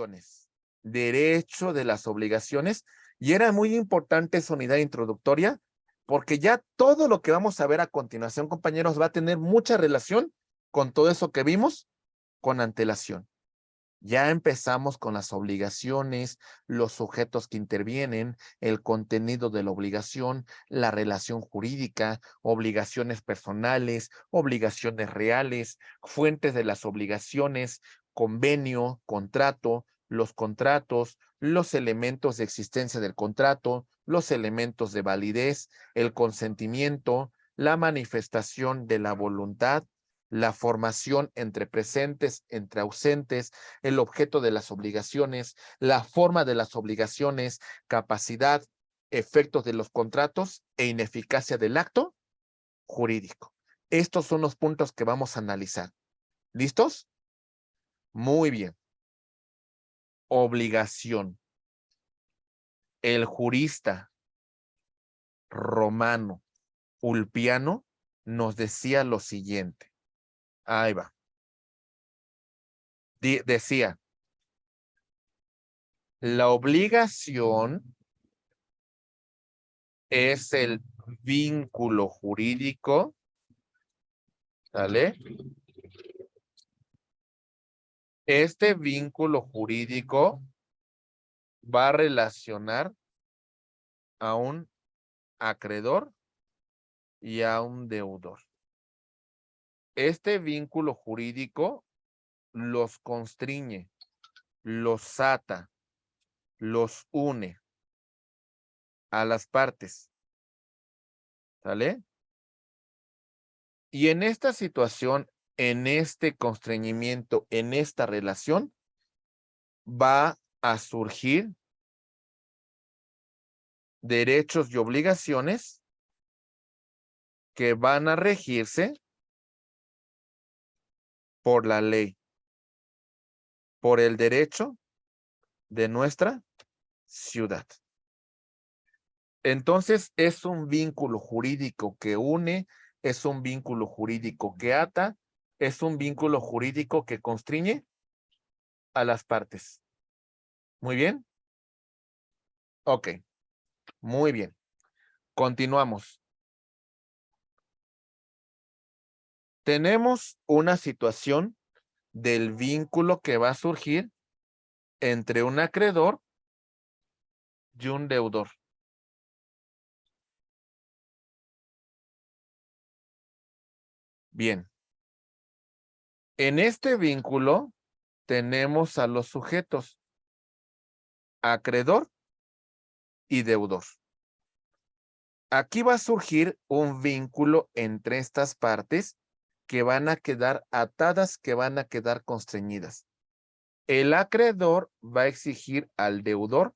obligaciones. Derecho de las obligaciones. Y era muy importante esa unidad introductoria, porque ya todo lo que vamos a ver a continuación, compañeros, va a tener mucha relación con todo eso que vimos con antelación. Ya empezamos con las obligaciones, los sujetos que intervienen, el contenido de la obligación, la relación jurídica, obligaciones personales, obligaciones reales, fuentes de las obligaciones, convenio, contrato, los contratos, los elementos de existencia del contrato, los elementos de validez, el consentimiento, la manifestación de la voluntad, la formación entre presentes, entre ausentes, el objeto de las obligaciones, la forma de las obligaciones, capacidad, efectos de los contratos e ineficacia del acto jurídico. Estos son los puntos que vamos a analizar. ¿Listos? Muy bien. Obligación. El jurista romano Ulpiano nos decía lo siguiente. Ahí va. Decía, la obligación es el vínculo jurídico, ¿sale? Este vínculo jurídico va a relacionar a un acreedor y a un deudor. Este vínculo jurídico los constriñe, los ata, los une a las partes, ¿sale? Y en esta situación, en este constreñimiento, en esta relación, va a surgir derechos y obligaciones que van a regirse por la ley, por el derecho de nuestra ciudad. Entonces, es un vínculo jurídico que une, es un vínculo jurídico que ata, es un vínculo jurídico que constriñe a las partes. ¿Muy bien? Ok, muy bien. Continuamos. Tenemos una situación del vínculo que va a surgir entre un acreedor y un deudor. Bien. En este vínculo tenemos a los sujetos acreedor y deudor. Aquí va a surgir un vínculo entre estas partes que van a quedar atadas, que van a quedar constreñidas. El acreedor va a exigir al deudor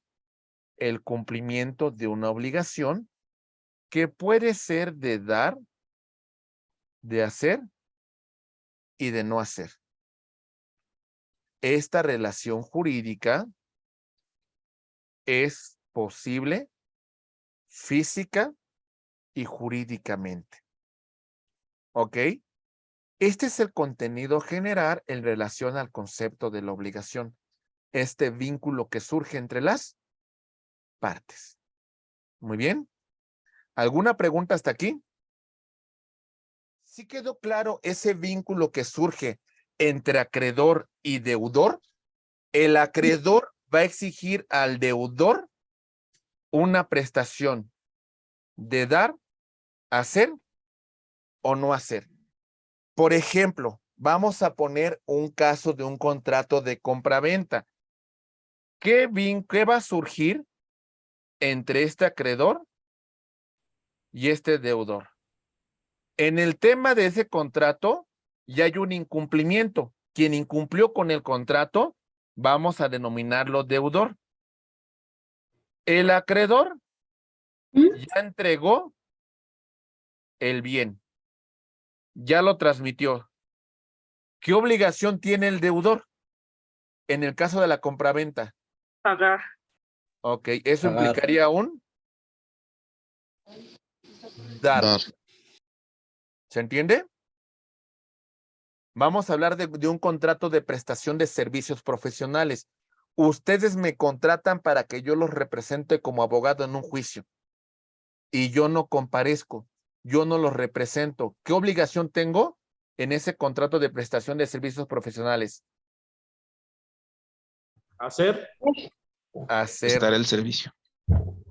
el cumplimiento de una obligación que puede ser de dar, de hacer y de no hacer. Esta relación jurídica es posible física y jurídicamente. ¿Ok? Este es el contenido general en relación al concepto de la obligación. Este vínculo que surge entre las partes. Muy bien. ¿Alguna pregunta hasta aquí? ¿Sí quedó claro ese vínculo que surge entre acreedor y deudor? El acreedor va a exigir al deudor una prestación de dar, hacer o no hacer. Por ejemplo, vamos a poner un caso de un contrato de compraventa. ¿Qué va a surgir entre este acreedor y este deudor? En el tema de ese contrato ya hay un incumplimiento. Quien incumplió con el contrato, vamos a denominarlo deudor. El acreedor ya entregó el bien, ya lo transmitió. ¿Qué obligación tiene el deudor en el caso de la compraventa? Pagar. Ok, eso Pagar. implicaría un dar. ¿Se entiende? Vamos a hablar de un contrato de prestación de servicios profesionales. Ustedes me contratan para que yo los represente como abogado en un juicio y yo no comparezco, yo no los represento. ¿Qué obligación tengo en ese contrato de prestación de servicios profesionales? Hacer. Hacer, Prestar el servicio.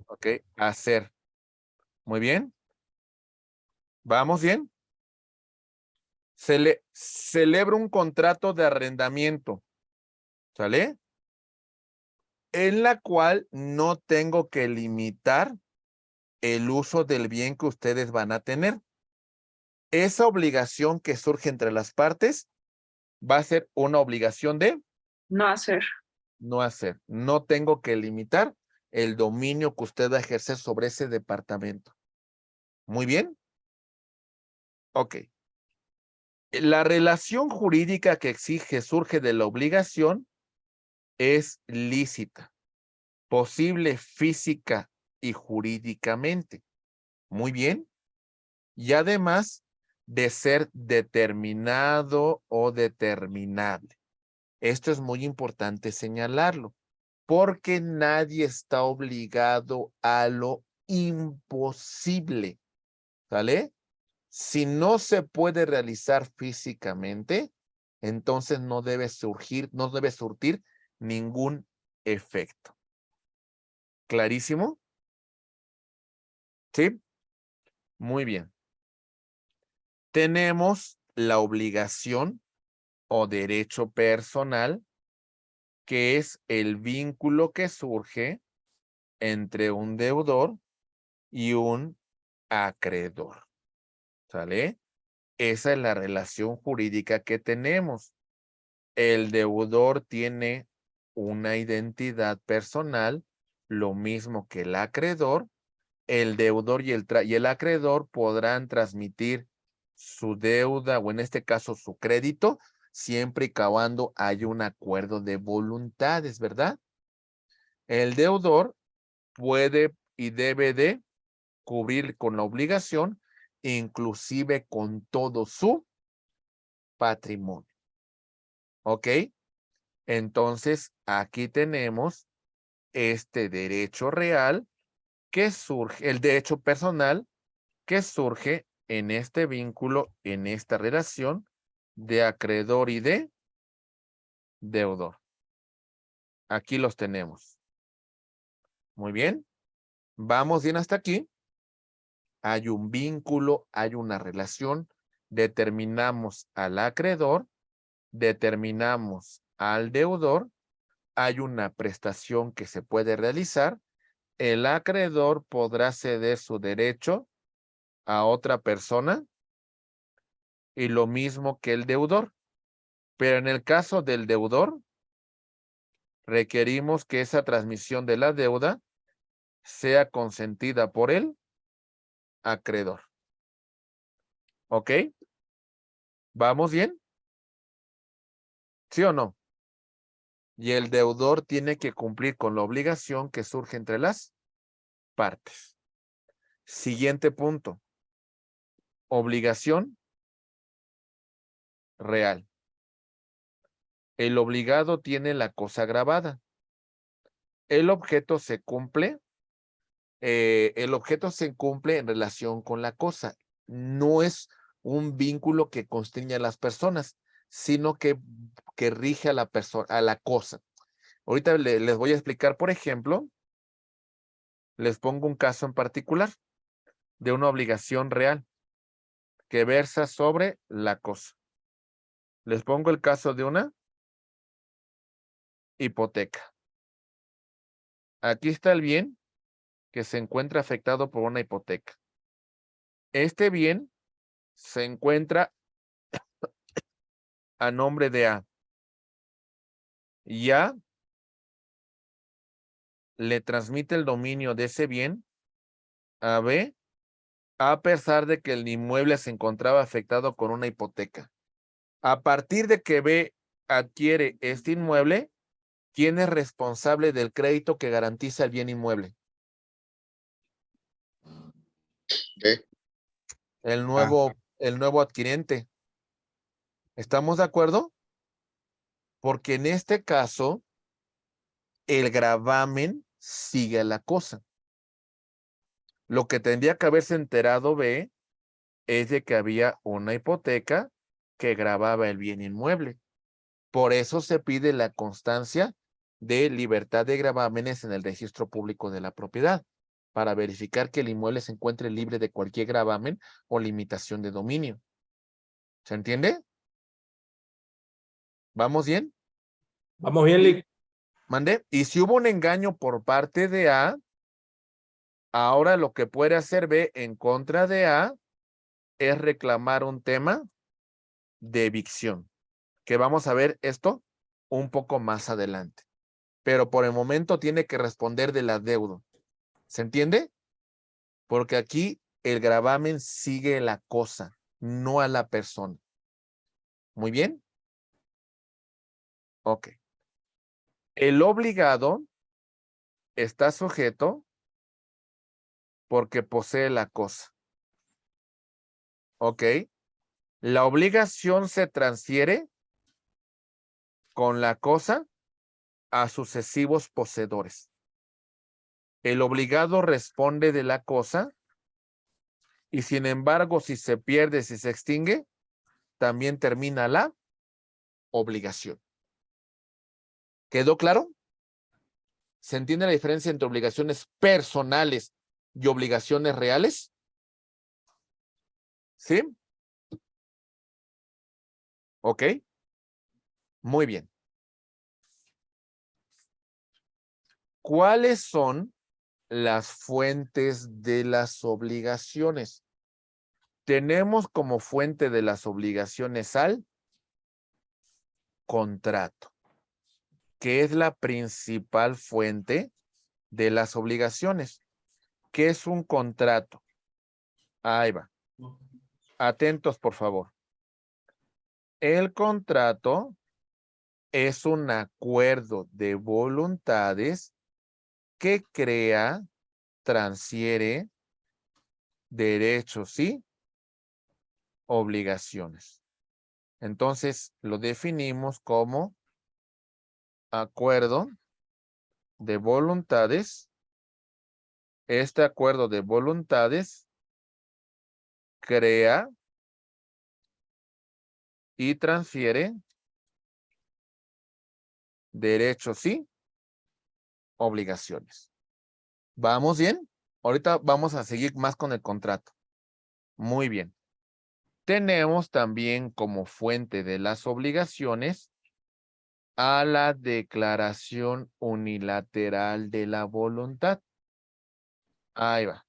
¿ok? Hacer. Muy bien. ¿Vamos bien? Celebro un contrato de arrendamiento, ¿sale? En la cual no tengo que limitar el uso del bien que ustedes van a tener. Esa obligación que surge entre las partes va a ser una obligación de No hacer. no hacer. No tengo que limitar el dominio que usted va a ejercer sobre ese departamento. Muy bien. Ok. La relación jurídica que exige surge de la obligación es lícita, posible física y jurídicamente. Muy bien. Y además de ser determinado o determinable. Esto es muy importante señalarlo, porque nadie está obligado a lo imposible, ¿sale? Si no se puede realizar físicamente, entonces no debe surtir ningún efecto. ¿Clarísimo? ¿Sí? Muy bien. Tenemos la obligación o derecho personal, que es el vínculo que surge entre un deudor y un acreedor. ¿Sale? Esa es la relación jurídica que tenemos. El deudor tiene una identidad personal, lo mismo que el acreedor. El deudor y el acreedor podrán transmitir su deuda, o en este caso su crédito, siempre y cuando haya un acuerdo de voluntades, ¿verdad? El deudor puede y debe de cubrir con la obligación, inclusive con todo su patrimonio. ¿Ok? Entonces, aquí tenemos este derecho real que surge, el derecho personal que surge en este vínculo, en esta relación de acreedor y de deudor. Aquí los tenemos. Muy bien. Vamos bien hasta aquí. Hay un vínculo, hay una relación. Determinamos al acreedor, determinamos al deudor. Hay una prestación que se puede realizar. El acreedor podrá ceder su derecho a otra persona y lo mismo que el deudor. Pero en el caso del deudor, requerimos que esa transmisión de la deuda sea consentida por el acreedor. ¿Ok? ¿Vamos bien? ¿Sí o no? Y el deudor tiene que cumplir con la obligación que surge entre las partes. Siguiente punto. Obligación real. El obligado tiene la cosa grabada. El objeto se cumple en relación con la cosa. No es un vínculo que constriña a las personas, sino que rige a la persona, a la cosa. Ahorita les voy a explicar, por ejemplo, les pongo un caso en particular de una obligación real que versa sobre la cosa. Les pongo el caso de una hipoteca. Aquí está el bien que se encuentra afectado por una hipoteca. Este bien se encuentra a nombre de A. Y A le transmite el dominio de ese bien a B, a pesar de que el inmueble se encontraba afectado con una hipoteca. A partir de que B adquiere este inmueble, ¿quién es responsable del crédito que garantiza el bien inmueble? B. El nuevo adquirente. ¿Estamos de acuerdo? Porque en este caso, el gravamen sigue a la cosa. Lo que tendría que haberse enterado B es de que había una hipoteca que gravaba el bien inmueble. Por eso se pide la constancia de libertad de gravámenes en el registro público de la propiedad, para verificar que el inmueble se encuentre libre de cualquier gravamen o limitación de dominio. ¿Se entiende? ¿Vamos bien? Vamos bien, Lick. ¿Mande? Y si hubo un engaño por parte de A, ahora lo que puede hacer B en contra de A es reclamar un tema de evicción, que vamos a ver esto un poco más adelante. Pero por el momento tiene que responder del adeudo. ¿Se entiende? Porque aquí el gravamen sigue la cosa, no a la persona. ¿Muy bien? Ok. El obligado está sujeto porque posee la cosa. ¿Ok? La obligación se transfiere con la cosa a sucesivos poseedores. El obligado responde de la cosa y sin embargo, si se pierde, si se extingue, también termina la obligación. ¿Quedó claro? ¿Se entiende la diferencia entre obligaciones personales y obligaciones reales? ¿Sí? ¿Ok? Muy bien. ¿Cuáles son las fuentes de las obligaciones? Tenemos como fuente de las obligaciones al contrato, que es la principal fuente de las obligaciones. ¿Qué es un contrato? Ahí va. Atentos, por favor. El contrato es un acuerdo de voluntades que crea, transfiere derechos y obligaciones. Entonces, lo definimos como acuerdo de voluntades. Este acuerdo de voluntades crea y transfiere derechos y obligaciones. ¿Vamos bien? Ahorita vamos a seguir más con el contrato. Muy bien. Tenemos también como fuente de las obligaciones a la declaración unilateral de la voluntad. Ahí va.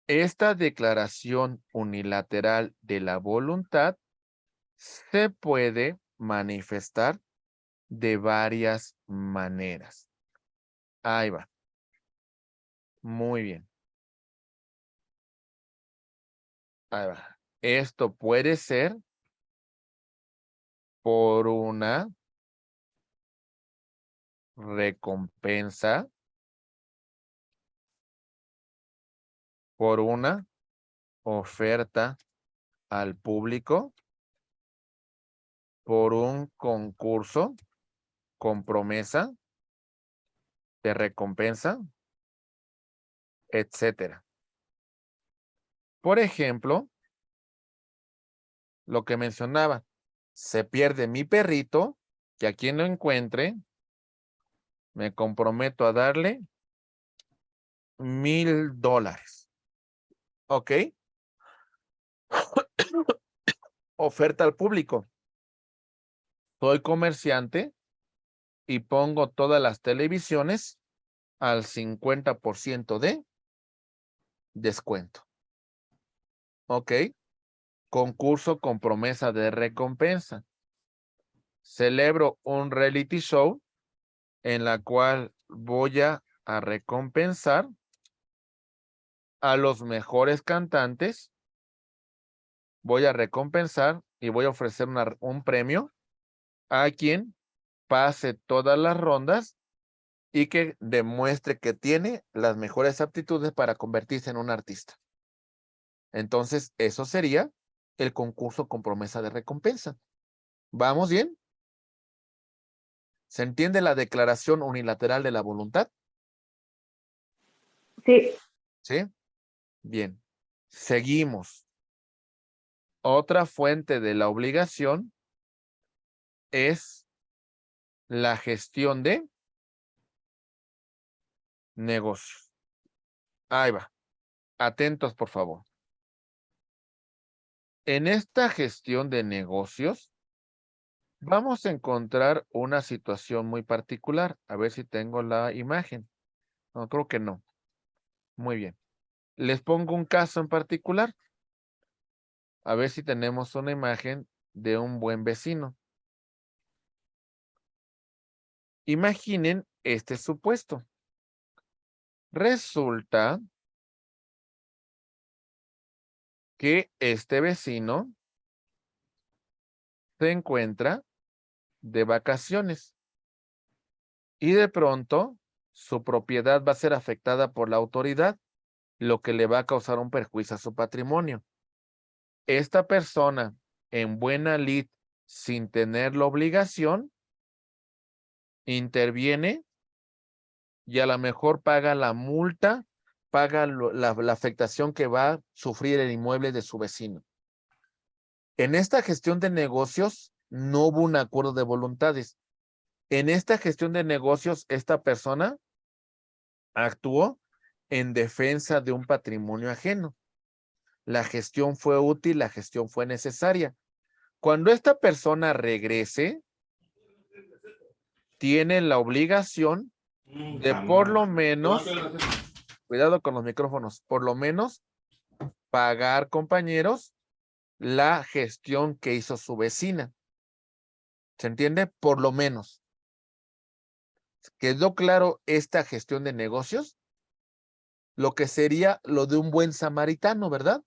Esta declaración unilateral de la voluntad se puede manifestar de varias maneras. Ahí va. Muy bien. Ahí va. Esto puede ser por una recompensa, por una oferta al público, por un concurso con promesa de recompensa, etcétera. Por ejemplo, lo que mencionaba, se pierde mi perrito, que a quien lo encuentre, me comprometo a darle $1,000. ¿Ok? Oferta al público. Soy comerciante y pongo todas las televisiones al 50% de descuento. ¿Ok? Concurso con promesa de recompensa. Celebro un reality show en la cual voy a recompensar a los mejores cantantes. Voy a recompensar y voy a ofrecer un premio a quien pase todas las rondas y que demuestre que tiene las mejores aptitudes para convertirse en un artista. Entonces, eso sería el concurso con promesa de recompensa. ¿Vamos bien? ¿Se entiende la declaración unilateral de la voluntad? Sí. ¿Sí? Bien. Seguimos. Otra fuente de la obligación es la gestión de negocios. Ahí va. Atentos, por favor. En esta gestión de negocios, vamos a encontrar una situación muy particular. A ver si tengo la imagen. No, creo que no. Muy bien. Les pongo un caso en particular. A ver si tenemos una imagen de un buen vecino. Imaginen este supuesto. Resulta que este vecino se encuentra de vacaciones y de pronto su propiedad va a ser afectada por la autoridad, lo que le va a causar un perjuicio a su patrimonio. Esta persona en buena lid, sin tener la obligación, interviene y a lo mejor paga la multa, paga la afectación que va a sufrir el inmueble de su vecino. En esta gestión de negocios no hubo un acuerdo de voluntades. En esta gestión de negocios, esta persona actuó en defensa de un patrimonio ajeno. La gestión fue útil, la gestión fue necesaria. Cuando esta persona regrese, tiene la obligación de por lo menos, cuidado con los micrófonos, por lo menos pagar, compañeros, la gestión que hizo su vecina. ¿Se entiende? Por lo menos. ¿Quedó claro esta gestión de negocios? Lo que sería lo de un buen samaritano, ¿verdad?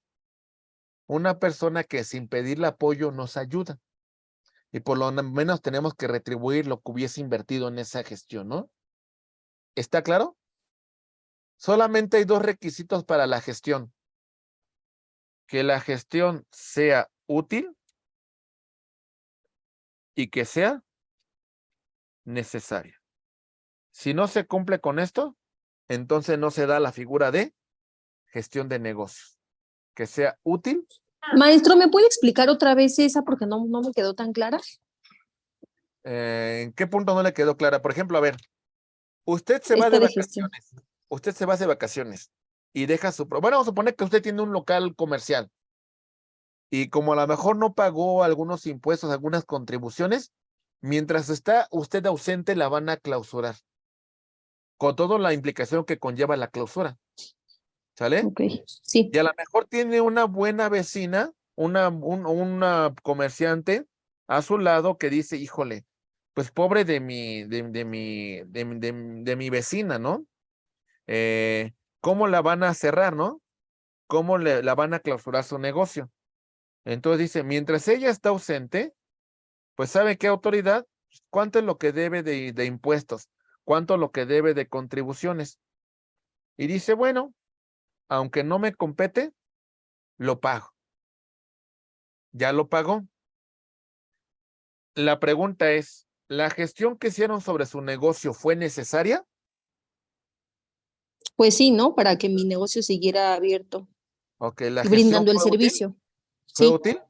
Una persona que sin pedirle apoyo nos ayuda. Y por lo menos tenemos que retribuir lo que hubiese invertido en esa gestión, ¿no? ¿Está claro? Solamente hay dos requisitos para la gestión. Que la gestión sea útil y que sea necesaria. Si no se cumple con esto, entonces no se da la figura de gestión de negocios. Que sea útil. Maestro, ¿me puede explicar otra vez esa porque no me quedó tan clara? ¿En qué punto no le quedó clara? Por ejemplo, a ver, usted se va Esta de de gestión. vacaciones. Usted se va de vacaciones y deja su... Bueno, vamos a suponer que usted tiene un local comercial y como a lo mejor no pagó algunos impuestos, algunas contribuciones, mientras está usted ausente la van a clausurar. Con toda la implicación que conlleva la clausura. ¿Sale? Ok, sí. Y a lo mejor tiene una buena vecina, una comerciante a su lado que dice, híjole, pues pobre de mi vecina, ¿no? ¿Cómo la van a cerrar, no? ¿Cómo la van a clausurar su negocio? Entonces dice, mientras ella está ausente, pues ¿sabe qué autoridad? ¿Cuánto es lo que debe de impuestos? ¿Cuánto es lo que debe de contribuciones? Y dice, bueno, aunque no me compete, lo pago. Ya lo pagó. La pregunta es, ¿la gestión que hicieron sobre su negocio fue necesaria? Pues sí, ¿no? Para que mi negocio siguiera abierto Ok, ¿la y gestión brindando el fue útil? servicio. ¿Fue Sí, útil?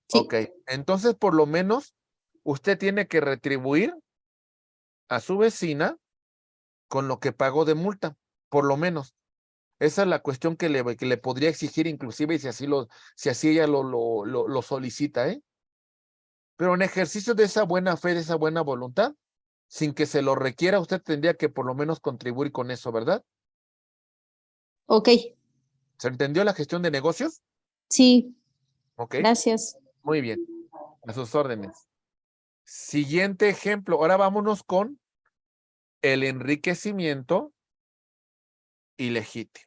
sí. Ok, entonces por lo menos usted tiene que retribuir a su vecina con lo que pagó de multa, por lo menos. Esa es la cuestión que le podría exigir inclusive si así ella lo solicita, ¿eh? Pero en ejercicio de esa buena fe, de esa buena voluntad, sin que se lo requiera, usted tendría que por lo menos contribuir con eso, ¿verdad? Ok, ¿Se entendió la gestión de negocios? sí, Ok, gracias. muy bien. A sus órdenes. Siguiente ejemplo. Ahora vámonos con el enriquecimiento ilegítimo.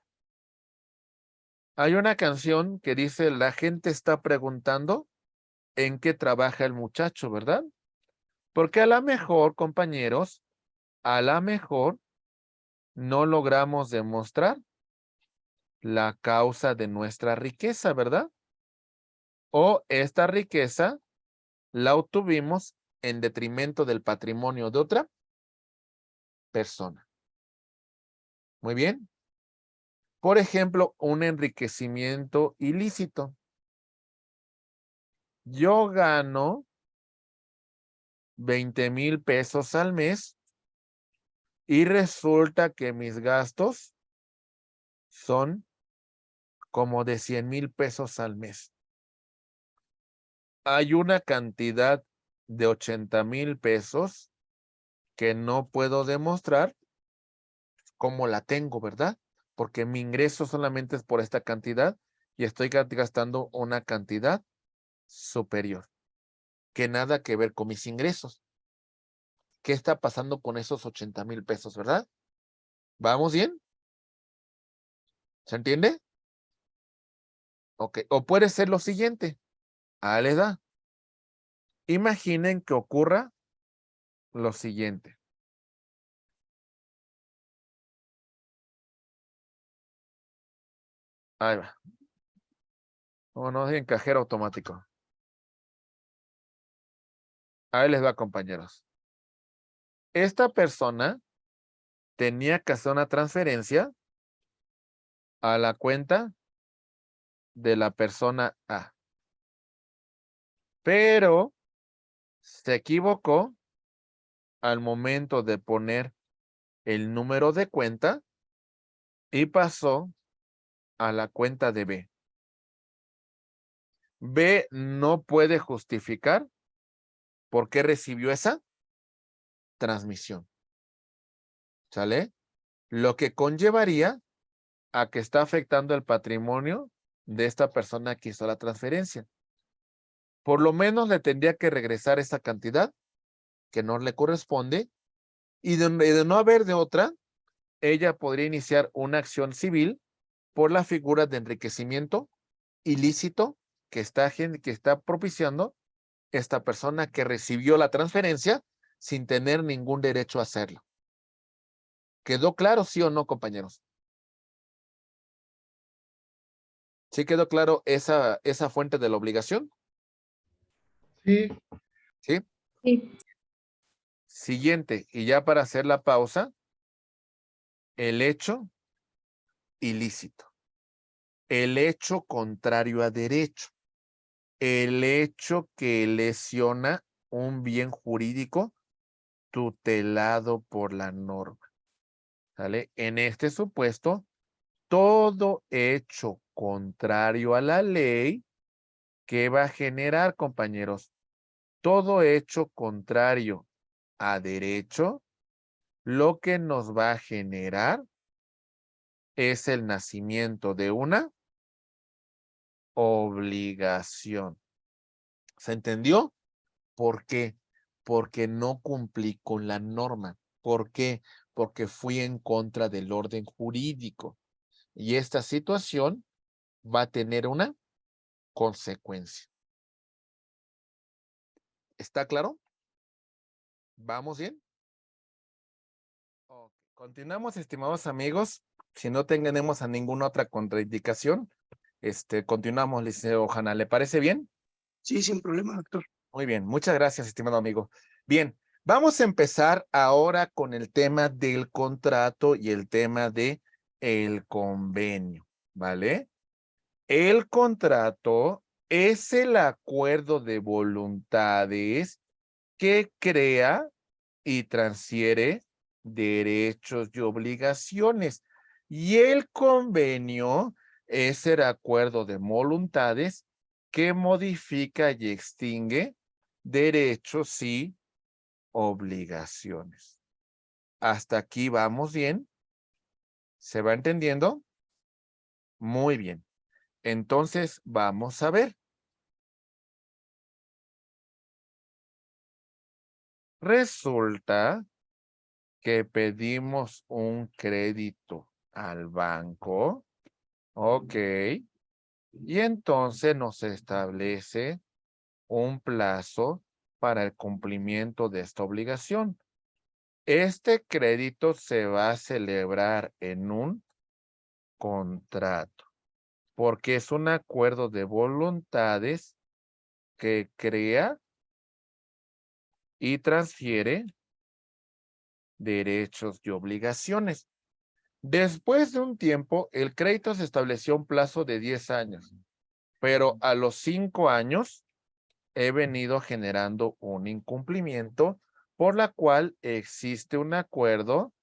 Hay una canción que dice, la gente está preguntando en qué trabaja el muchacho, ¿verdad? Porque a lo mejor, compañeros, a lo mejor no logramos demostrar la causa de nuestra riqueza, ¿verdad? O esta riqueza la obtuvimos en detrimento del patrimonio de otra persona. Muy bien. Por ejemplo, un enriquecimiento ilícito. Yo gano 20,000 pesos al mes y resulta que mis gastos son como de 100,000 pesos al mes. Hay una cantidad de 80,000 pesos que no puedo demostrar cómo la tengo, ¿verdad? Porque mi ingreso solamente es por esta cantidad y estoy gastando una cantidad superior, que nada que ver con mis ingresos. ¿Qué está pasando con esos 80,000 pesos, verdad? ¿Vamos bien? ¿Se entiende? Ok, o puede ser lo siguiente. Ahí les da. Imaginen que ocurra lo siguiente. Ahí va. O no es en cajero automático. Ahí les va, compañeros. Esta persona tenía que hacer una transferencia a la cuenta de la persona A. Pero se equivocó al momento de poner el número de cuenta y pasó a la cuenta de B. B no puede justificar por qué recibió esa transmisión. ¿Sale? Lo que conllevaría a que está afectando el patrimonio de esta persona que hizo la transferencia. Por lo menos le tendría que regresar esa cantidad que no le corresponde y de no haber de otra, ella podría iniciar una acción civil por la figura de enriquecimiento ilícito que está propiciando esta persona que recibió la transferencia sin tener ningún derecho a hacerlo. ¿Quedó claro, sí o no, compañeros? ¿Sí quedó claro esa fuente de la obligación? Sí. ¿Sí? Sí. Siguiente, y ya para hacer la pausa, el hecho ilícito, el hecho contrario a derecho, el hecho que lesiona un bien jurídico tutelado por la norma. ¿Sale? En este supuesto, todo hecho contrario a la ley, ¿qué va a generar, compañeros? Todo hecho contrario a derecho, lo que nos va a generar es el nacimiento de una obligación. ¿Se entendió? ¿Por qué? Porque no cumplí con la norma. ¿Por qué? Porque fui en contra del orden jurídico. Y esta situación va a tener una consecuencia. ¿Está claro? ¿Vamos bien? Ok. Continuamos, estimados amigos. Si no tenemos a ninguna otra contraindicación, continuamos, licenciado Ojana. ¿Le parece bien? Sí, sin problema, doctor. Muy bien, muchas gracias, estimado amigo. Bien, vamos a empezar ahora con el tema del contrato y el tema de el convenio, ¿vale? El contrato es el acuerdo de voluntades que crea y transfiere derechos y obligaciones. Y el convenio es el acuerdo de voluntades que modifica y extingue derechos y obligaciones. ¿Hasta aquí vamos bien? ¿Se va entendiendo? Muy bien. Entonces, vamos a ver. Resulta que pedimos un crédito al banco. Ok. Y entonces nos establece un plazo para el cumplimiento de esta obligación. Este crédito se va a celebrar en un contrato, porque es un acuerdo de voluntades que crea y transfiere derechos y obligaciones. Después de un tiempo, el crédito se estableció un plazo de 10 años, pero a los 5 años he venido generando un incumplimiento por la cual existe un acuerdo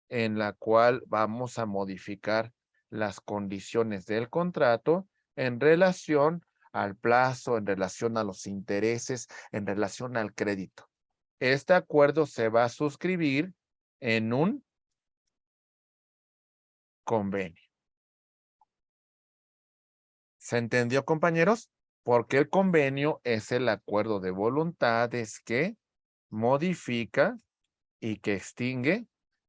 en la cual vamos a modificar las condiciones del contrato en relación al plazo, en relación a los intereses, en relación al crédito. Este acuerdo se va a suscribir en un convenio. ¿Se entendió, compañeros? Porque el convenio es el acuerdo de voluntades que modifica y que extingue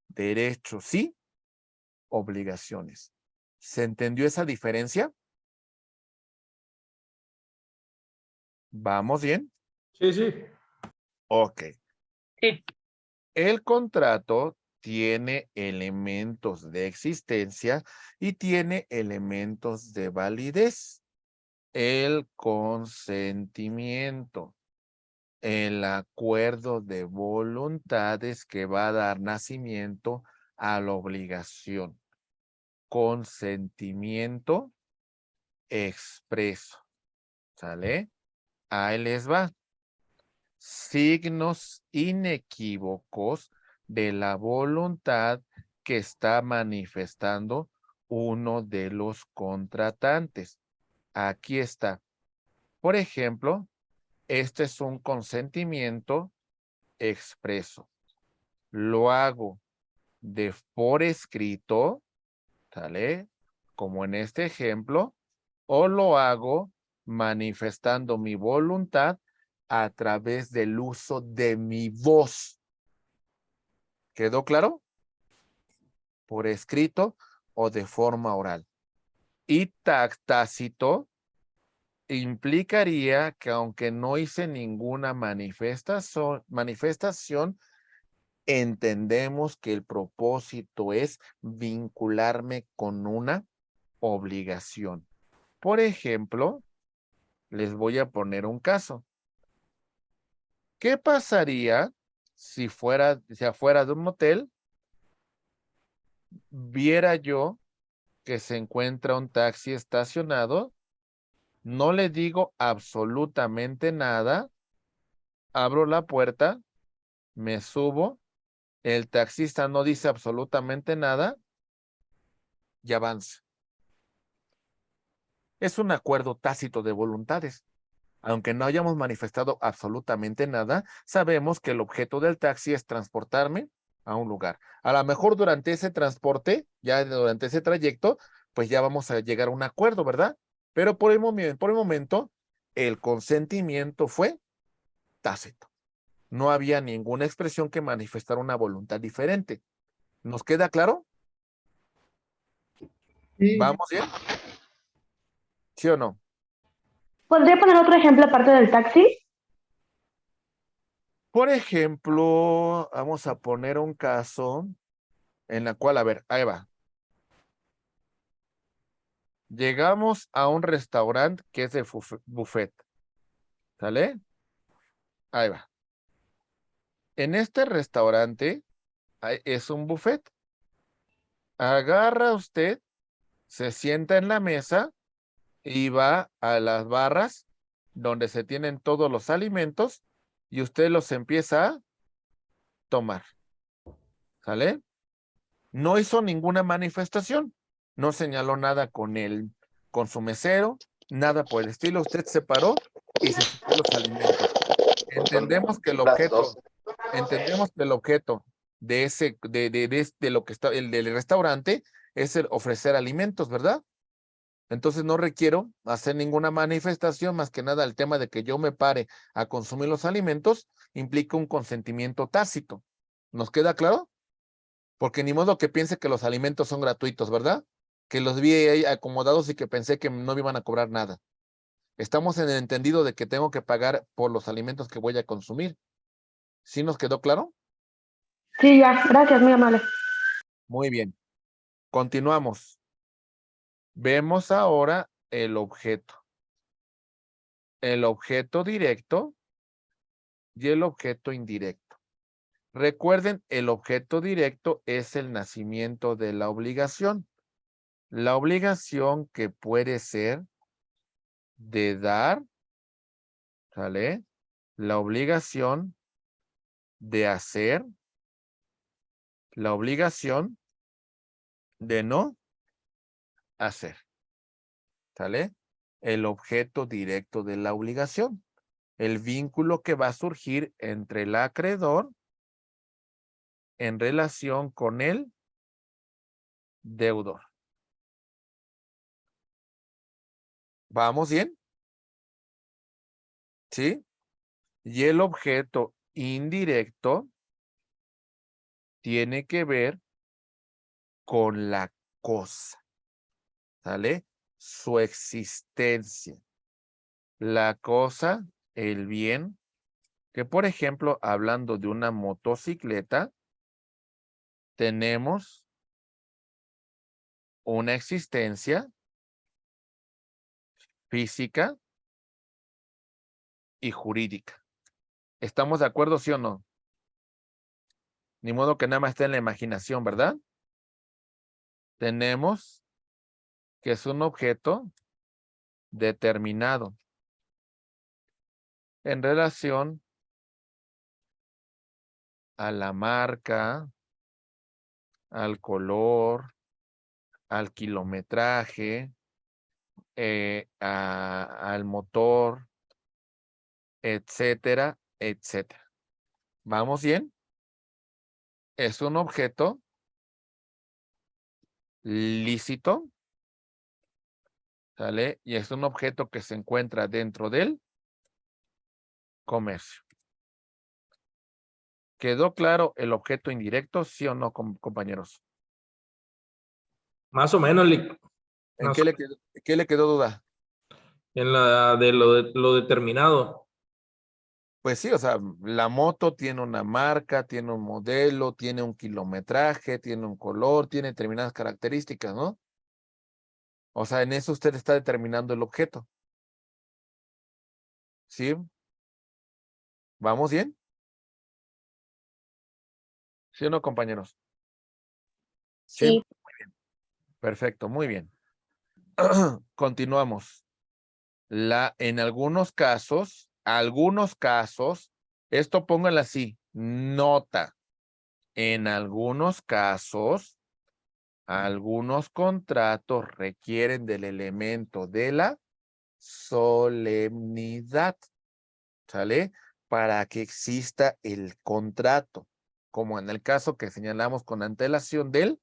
derechos y obligaciones. ¿Se entendió esa diferencia? ¿Vamos bien? Sí, sí. Ok. Sí. El contrato tiene elementos de existencia y tiene elementos de validez. El consentimiento, el acuerdo de voluntades que va a dar nacimiento a la obligación. Consentimiento expreso. ¿Sale? Ahí les va. Signos inequívocos de la voluntad que está manifestando uno de los contratantes. Aquí está. Por ejemplo, este es un consentimiento expreso. Lo hago por escrito, ¿sale? Como en este ejemplo, o lo hago manifestando mi voluntad a través del uso de mi voz. ¿Quedó claro? Por escrito o de forma oral. Y tácito implicaría que aunque no hice ninguna manifestación, entendemos que el propósito es vincularme con una obligación. Por ejemplo, les voy a poner un caso. ¿Qué pasaría si afuera de un motel viera yo que se encuentra un taxi estacionado? No le digo absolutamente nada, abro la puerta, me subo, el taxista no dice absolutamente nada y avanza. Es un acuerdo tácito de voluntades. Aunque no hayamos manifestado absolutamente nada, sabemos que el objeto del taxi es transportarme a un lugar. A lo mejor durante ese transporte, ya durante ese trayecto, pues ya vamos a llegar a un acuerdo, ¿verdad? Pero por el momento, el consentimiento fue tácito. No había ninguna expresión que manifestara una voluntad diferente. ¿Nos queda claro? Sí, ¿Vamos bien? ¿Sí o no? ¿Podría poner otro ejemplo aparte del taxi? Por ejemplo, vamos a poner un caso en la cual, a ver, ahí va. Llegamos a un restaurante que es de buffet. ¿Sale? Ahí va. En este restaurante es un buffet. Agarra usted, se sienta en la mesa y va a las barras donde se tienen todos los alimentos y usted los empieza a tomar. ¿Sale? No hizo ninguna manifestación. No señaló nada con su mesero, nada por el estilo. Usted se paró y se sirvió los alimentos. Entendemos que el objeto de lo que está, el del restaurante, es el ofrecer alimentos, ¿verdad? Entonces no requiero hacer ninguna manifestación, más que nada el tema de que yo me pare a consumir los alimentos implica un consentimiento tácito. ¿Nos queda claro? Porque ni modo que piense que los alimentos son gratuitos, ¿verdad? Que los vi ahí acomodados y que pensé que no me iban a cobrar nada. Estamos en el entendido de que tengo que pagar por los alimentos que voy a consumir. ¿Sí nos quedó claro? Sí, ya. Gracias, muy amable. Muy bien. Continuamos. Vemos ahora el objeto. El objeto directo y el objeto indirecto. Recuerden, el objeto directo es el nacimiento de la obligación. La obligación que puede ser de dar, ¿sale? La obligación de hacer, la obligación de no hacer, ¿sale? El objeto directo de la obligación. El vínculo que va a surgir entre el acreedor en relación con el deudor. ¿Vamos bien? ¿Sí? Y el objeto indirecto tiene que ver con la cosa, ¿sale? Su existencia. La cosa, el bien, que por ejemplo, hablando de una motocicleta, tenemos una existencia física y jurídica. ¿Estamos de acuerdo, sí o no? Ni modo que nada más esté en la imaginación, ¿verdad? Tenemos que es un objeto determinado en relación a la marca, al color, al kilometraje, al motor, etcétera, etcétera. ¿Vamos bien? Es un objeto lícito, ¿sale? Y es un objeto que se encuentra dentro del comercio. ¿Quedó claro el objeto indirecto, sí o no, compañeros? Más o menos, Lick. ¿En Más qué le quedó duda? en la de lo determinado. Pues sí, o sea, la moto tiene una marca, tiene un modelo, tiene un kilometraje, tiene un color, tiene determinadas características, ¿no? O sea, en eso usted está determinando el objeto. ¿Sí? ¿Vamos bien? ¿Sí o no, compañeros? Sí. Perfecto, muy bien. Continuamos. En algunos casos, esto póngalo así, nota. En algunos casos, algunos contratos requieren del elemento de la solemnidad, ¿sale? Para que exista el contrato, como en el caso que señalamos con antelación del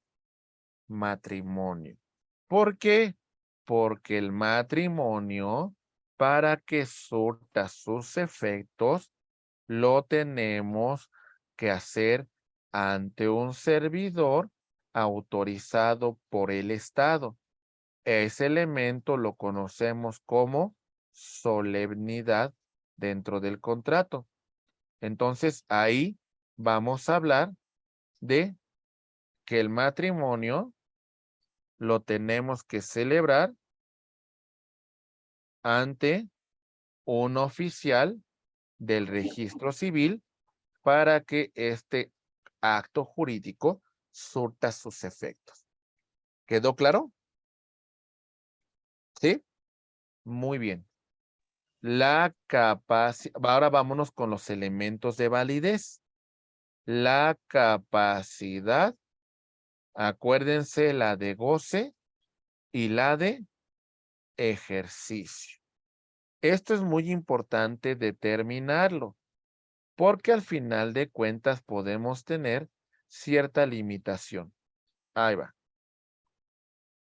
matrimonio. ¿Por qué? Porque el matrimonio, para que surta sus efectos, lo tenemos que hacer ante un servidor autorizado por el Estado. Ese elemento lo conocemos como solemnidad dentro del contrato. Entonces, ahí vamos a hablar de que el matrimonio lo tenemos que celebrar ante un oficial del registro civil para que este acto jurídico surta sus efectos. ¿Quedó claro? ¿Sí? Muy bien. La capacidad, ahora vámonos con los elementos de validez. La capacidad, acuérdense la de goce y la de ejercicio. Esto es muy importante determinarlo, porque al final de cuentas podemos tener cierta limitación. Ahí va.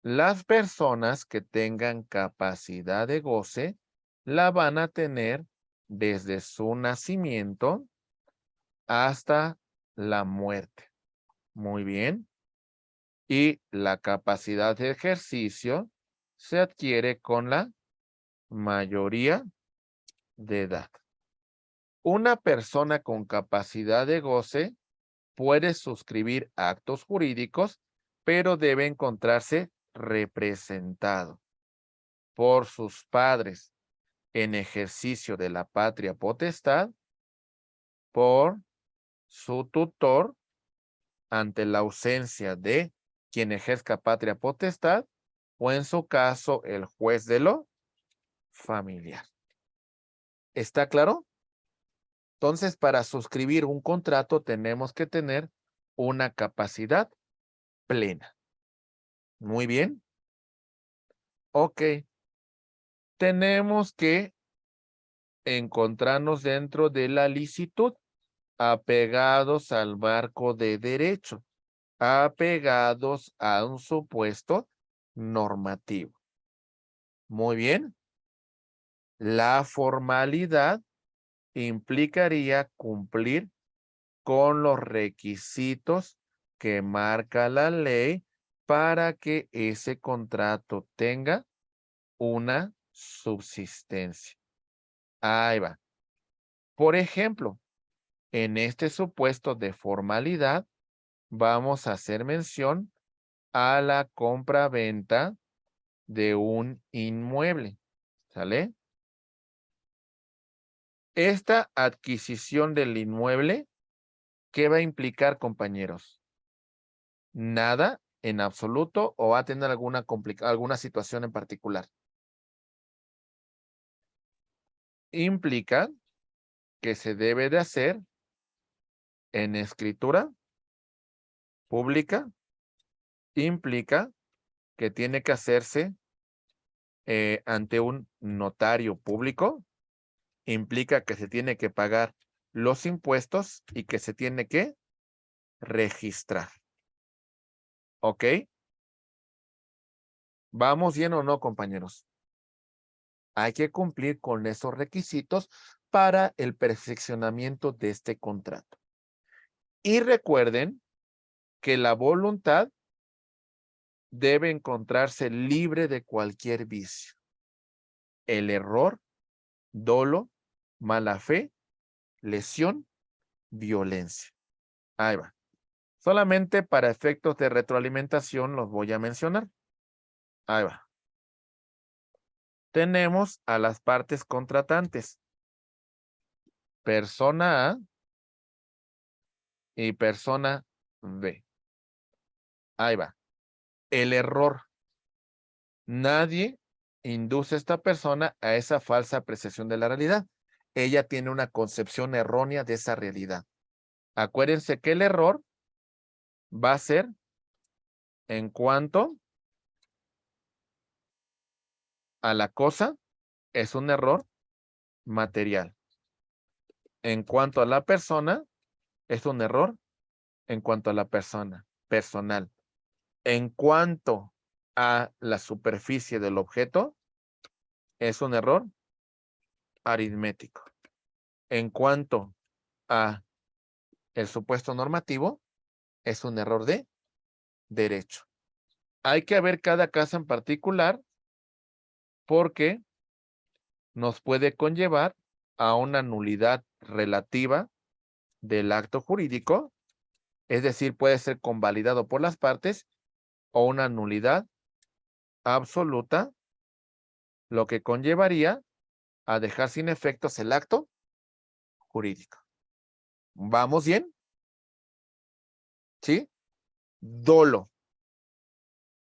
Las personas que tengan capacidad de goce la van a tener desde su nacimiento hasta la muerte. Muy bien. Y la capacidad de ejercicio se adquiere con la mayoría de edad. Una persona con capacidad de goce puede suscribir actos jurídicos, pero debe encontrarse representado por sus padres en ejercicio de la patria potestad, por su tutor ante la ausencia de quien ejerza patria potestad o en su caso el juez de lo familiar. ¿Está claro? Entonces, para suscribir un contrato tenemos que tener una capacidad plena. Muy bien. Ok. Tenemos que encontrarnos dentro de la licitud, apegados al marco de derecho, apegados a un supuesto normativo. Muy bien. La formalidad implicaría cumplir con los requisitos que marca la ley para que ese contrato tenga una subsistencia. Ahí va. Por ejemplo, en este supuesto de formalidad, vamos a hacer mención a la compra-venta de un inmueble. ¿Sale? Esta adquisición del inmueble, ¿qué va a implicar, compañeros? Nada en absoluto o va a tener alguna situación en particular. Implica que se debe de hacer en escritura pública, implica que tiene que hacerse ante un notario público, implica que se tiene que pagar los impuestos y que se tiene que registrar. ¿Ok? ¿Vamos bien o no, compañeros? Hay que cumplir con esos requisitos para el perfeccionamiento de este contrato. Y recuerden que la voluntad debe encontrarse libre de cualquier vicio. El error, dolo, mala fe, lesión, violencia. Ahí va. Solamente para efectos de retroalimentación los voy a mencionar. Ahí va. Tenemos a las partes contratantes. Persona A y persona B. Ahí va. El error. Nadie induce a esta persona a esa falsa apreciación de la realidad. Ella tiene una concepción errónea de esa realidad. Acuérdense que el error va a ser en cuanto a la cosa, es un error material. En cuanto a la persona, es un error en cuanto a la persona, personal. En cuanto a la superficie del objeto, es un error aritmético. En cuanto a el supuesto normativo, es un error de derecho. Hay que ver cada caso en particular porque nos puede conllevar a una nulidad relativa del acto jurídico, es decir, puede ser convalidado por las partes o una nulidad absoluta, lo que conllevaría a dejar sin efectos el acto jurídico. ¿Vamos bien? ¿Sí? Dolo.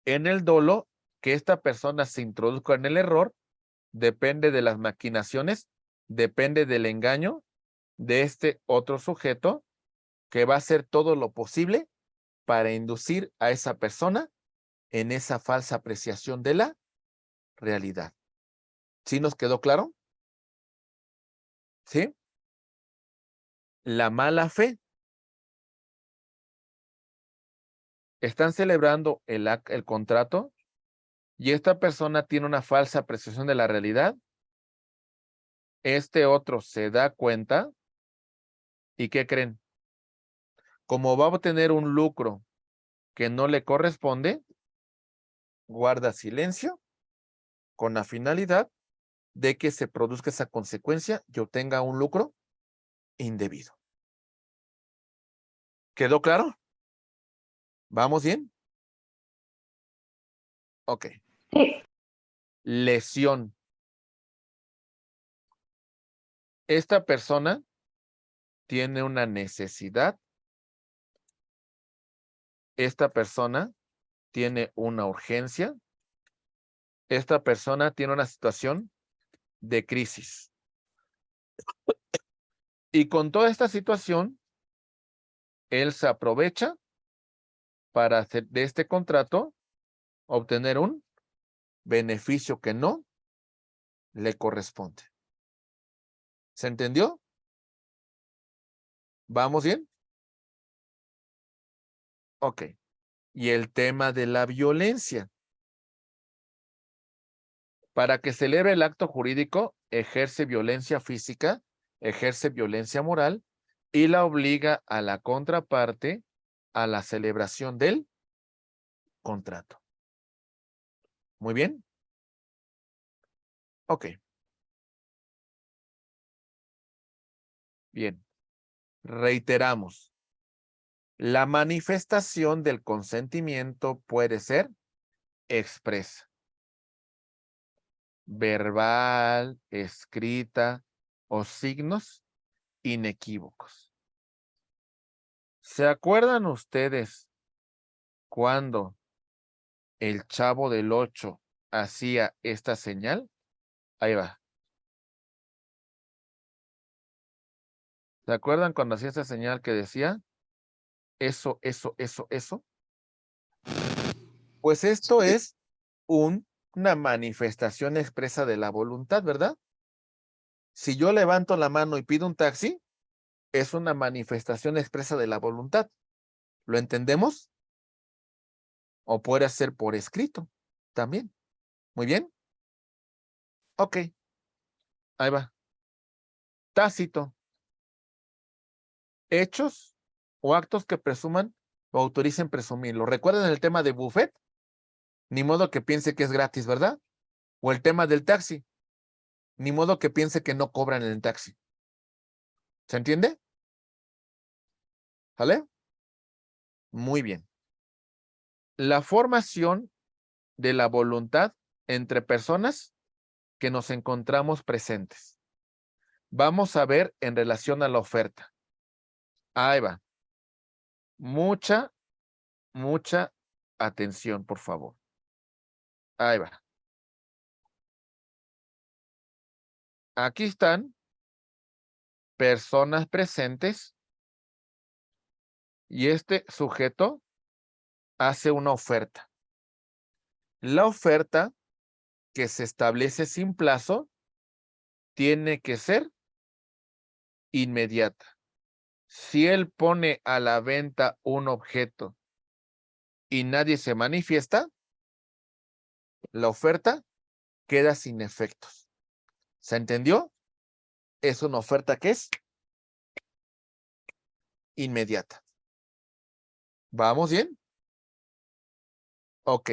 En el dolo, que esta persona se introduzca en el error, depende de las maquinaciones, depende del engaño de este otro sujeto que va a hacer todo lo posible para inducir a esa persona en esa falsa apreciación de la realidad. ¿Sí nos quedó claro? ¿Sí? La mala fe. Están celebrando el contrato y esta persona tiene una falsa apreciación de la realidad. Este otro se da cuenta y ¿qué creen? Como va a obtener un lucro que no le corresponde, guarda silencio con la finalidad de que se produzca esa consecuencia y obtenga un lucro indebido. ¿Quedó claro? ¿Vamos bien? Ok. Sí, Lesión. Esta persona tiene una necesidad. Esta persona tiene una urgencia. Esta persona tiene una situación de crisis. Y con toda esta situación, él se aprovecha para hacer de este contrato obtener un beneficio que no le corresponde. ¿Se entendió? ¿Vamos bien? Ok. Y el tema de la violencia. Para que celebre el acto jurídico, ejerce violencia física, ejerce violencia moral y la obliga a la contraparte a la celebración del contrato. Muy bien. Ok. Bien. Reiteramos. La manifestación del consentimiento puede ser expresa, verbal, escrita o signos inequívocos. ¿Se acuerdan ustedes cuando el Chavo del 8 hacía esta señal? Ahí va. ¿Se acuerdan cuando hacía esta señal que decía eso, eso, eso, eso? Pues esto es una manifestación expresa de la voluntad, ¿verdad? Si yo levanto la mano y pido un taxi, es una manifestación expresa de la voluntad. ¿Lo entendemos? O puede ser por escrito también. Muy bien. Ok. Ahí va. Tácito. Hechos o actos que presuman o autoricen presumirlo. ¿Recuerdan el tema de buffet? Ni modo que piense que es gratis, ¿verdad? O el tema del taxi. Ni modo que piense que no cobran en el taxi. ¿Se entiende? ¿Vale? Muy bien. La formación de la voluntad entre personas que nos encontramos presentes. Vamos a ver en relación a la oferta. Ahí va. Mucha atención, por favor. Ahí va. Aquí están personas presentes y este sujeto hace una oferta. La oferta que se establece sin plazo tiene que ser inmediata. Si él pone a la venta un objeto y nadie se manifiesta, la oferta queda sin efectos. ¿Se entendió? Es una oferta que es inmediata. ¿Vamos bien? Ok.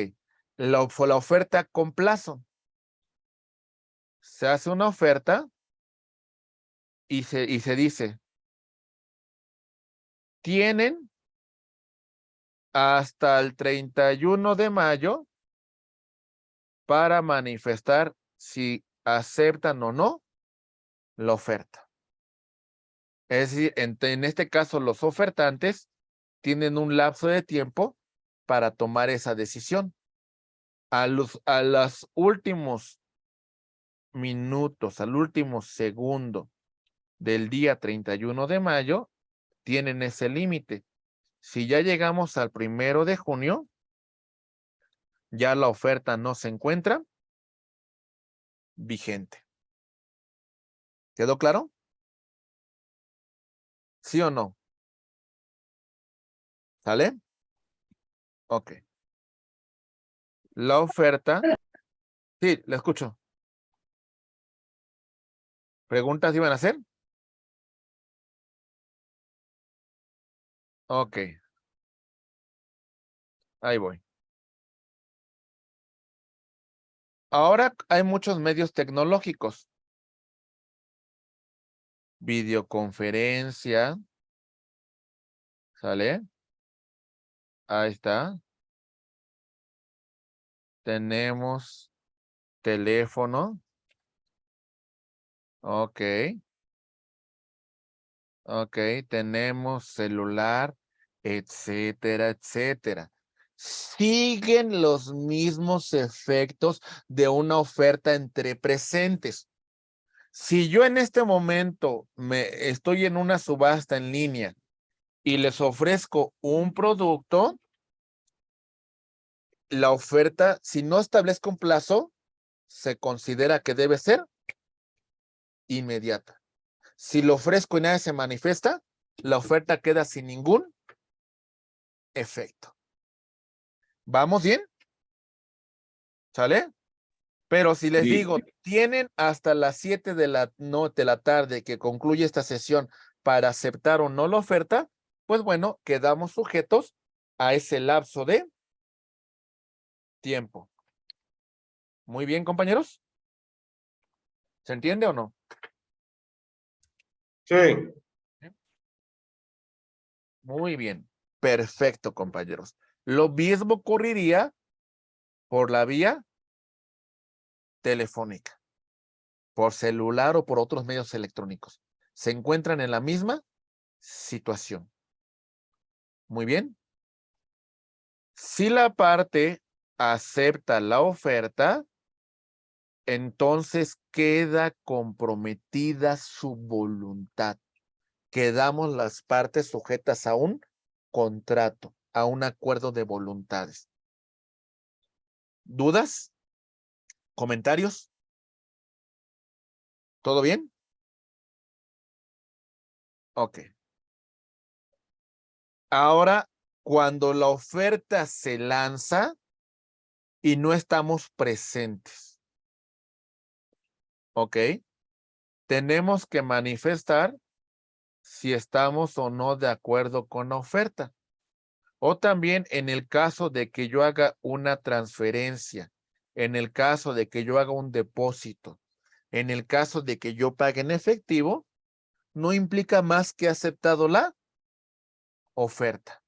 La oferta con plazo. Se hace una oferta y se dice, tienen hasta el 31 de mayo para manifestar si aceptan o no la oferta. Es decir, en este caso, los ofertantes tienen un lapso de tiempo para tomar esa decisión. A los últimos minutos, al último segundo del día 31 de mayo, tienen ese límite. Si ya llegamos al 1 de junio, ya la oferta no se encuentra vigente. ¿Quedó claro? ¿Sí o no? ¿Sale? Ok. La oferta. Sí, la escucho. ¿Preguntas iban a hacer? Ok. Ahí voy. Ahora hay muchos medios tecnológicos. Videoconferencia. ¿Sale? Ahí está. Tenemos teléfono. Ok. Ok, tenemos celular, etcétera, etcétera. Siguen los mismos efectos de una oferta entre presentes. Si yo en este momento estoy en una subasta en línea y les ofrezco un producto, la oferta, si no establezco un plazo, se considera que debe ser inmediata. Si lo ofrezco y nadie se manifiesta, la oferta queda sin ningún efecto. ¿Vamos bien? ¿Sale? Pero si les Sí. digo, tienen hasta las 7 de la tarde que concluye esta sesión para aceptar o no la oferta, pues bueno, quedamos sujetos a ese lapso de tiempo. Muy bien, compañeros. ¿Se entiende o no? Sí. Muy bien. Perfecto, compañeros. Lo mismo ocurriría por la vía telefónica, por celular o por otros medios electrónicos. Se encuentran en la misma situación. Muy bien. Si la parte acepta la oferta, entonces queda comprometida su voluntad. Quedamos las partes sujetas a un contrato, a un acuerdo de voluntades. ¿Dudas? ¿Comentarios? ¿Todo bien? Ok. Ahora, cuando la oferta se lanza y no estamos presentes, ¿ok? Tenemos que manifestar si estamos o no de acuerdo con la oferta. O también en el caso de que yo haga una transferencia, en el caso de que yo haga un depósito, en el caso de que yo pague en efectivo, no implica más que aceptado la oferta.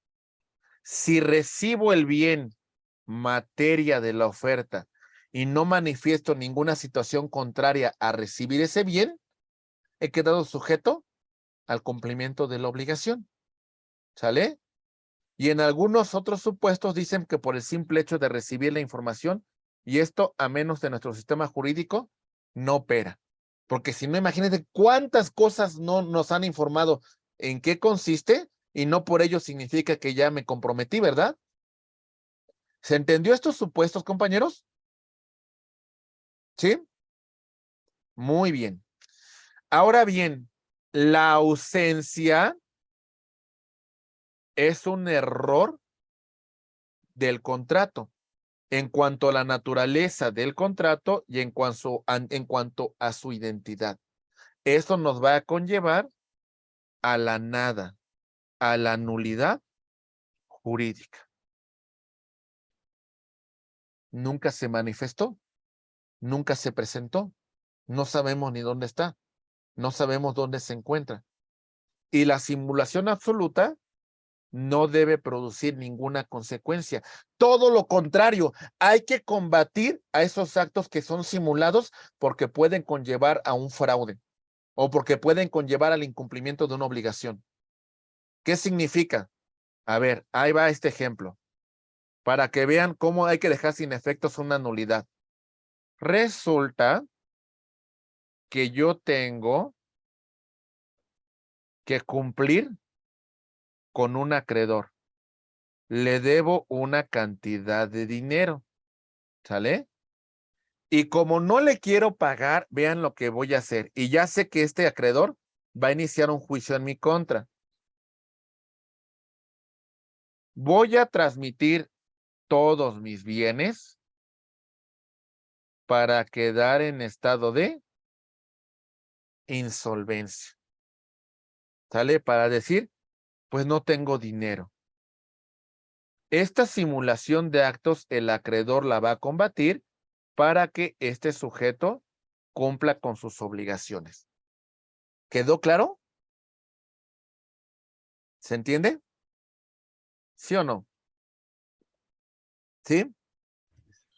Si recibo el bien materia de la oferta y no manifiesto ninguna situación contraria a recibir ese bien, he quedado sujeto al cumplimiento de la obligación. ¿Sale? Y en algunos otros supuestos dicen que por el simple hecho de recibir la información, y esto a menos de nuestro sistema jurídico, no opera. Porque si no, imagínense cuántas cosas no nos han informado en qué consiste y no por ello significa que ya me comprometí, ¿verdad? ¿Se entendió estos supuestos, compañeros? ¿Sí? Muy bien. Ahora bien, la ausencia es un error del contrato en cuanto a la naturaleza del contrato y en cuanto a su identidad. Eso nos va a conllevar a la nada, a la nulidad jurídica. Nunca se manifestó, nunca se presentó, no sabemos ni dónde está, no sabemos dónde se encuentra. Y la simulación absoluta no debe producir ninguna consecuencia. Todo lo contrario, hay que combatir a esos actos que son simulados porque pueden conllevar a un fraude o porque pueden conllevar al incumplimiento de una obligación. ¿Qué significa? A ver, ahí va este ejemplo, para que vean cómo hay que dejar sin efectos una nulidad. Resulta que yo tengo que cumplir con un acreedor. Le debo una cantidad de dinero, ¿sale? Y como no le quiero pagar, vean lo que voy a hacer. Y ya sé que este acreedor va a iniciar un juicio en mi contra. Voy a transmitir todos mis bienes para quedar en estado de insolvencia. ¿Sale? Para decir, pues no tengo dinero. Esta simulación de actos, el acreedor la va a combatir para que este sujeto cumpla con sus obligaciones. ¿Quedó claro? ¿Se entiende? ¿Sí o no? ¿Sí?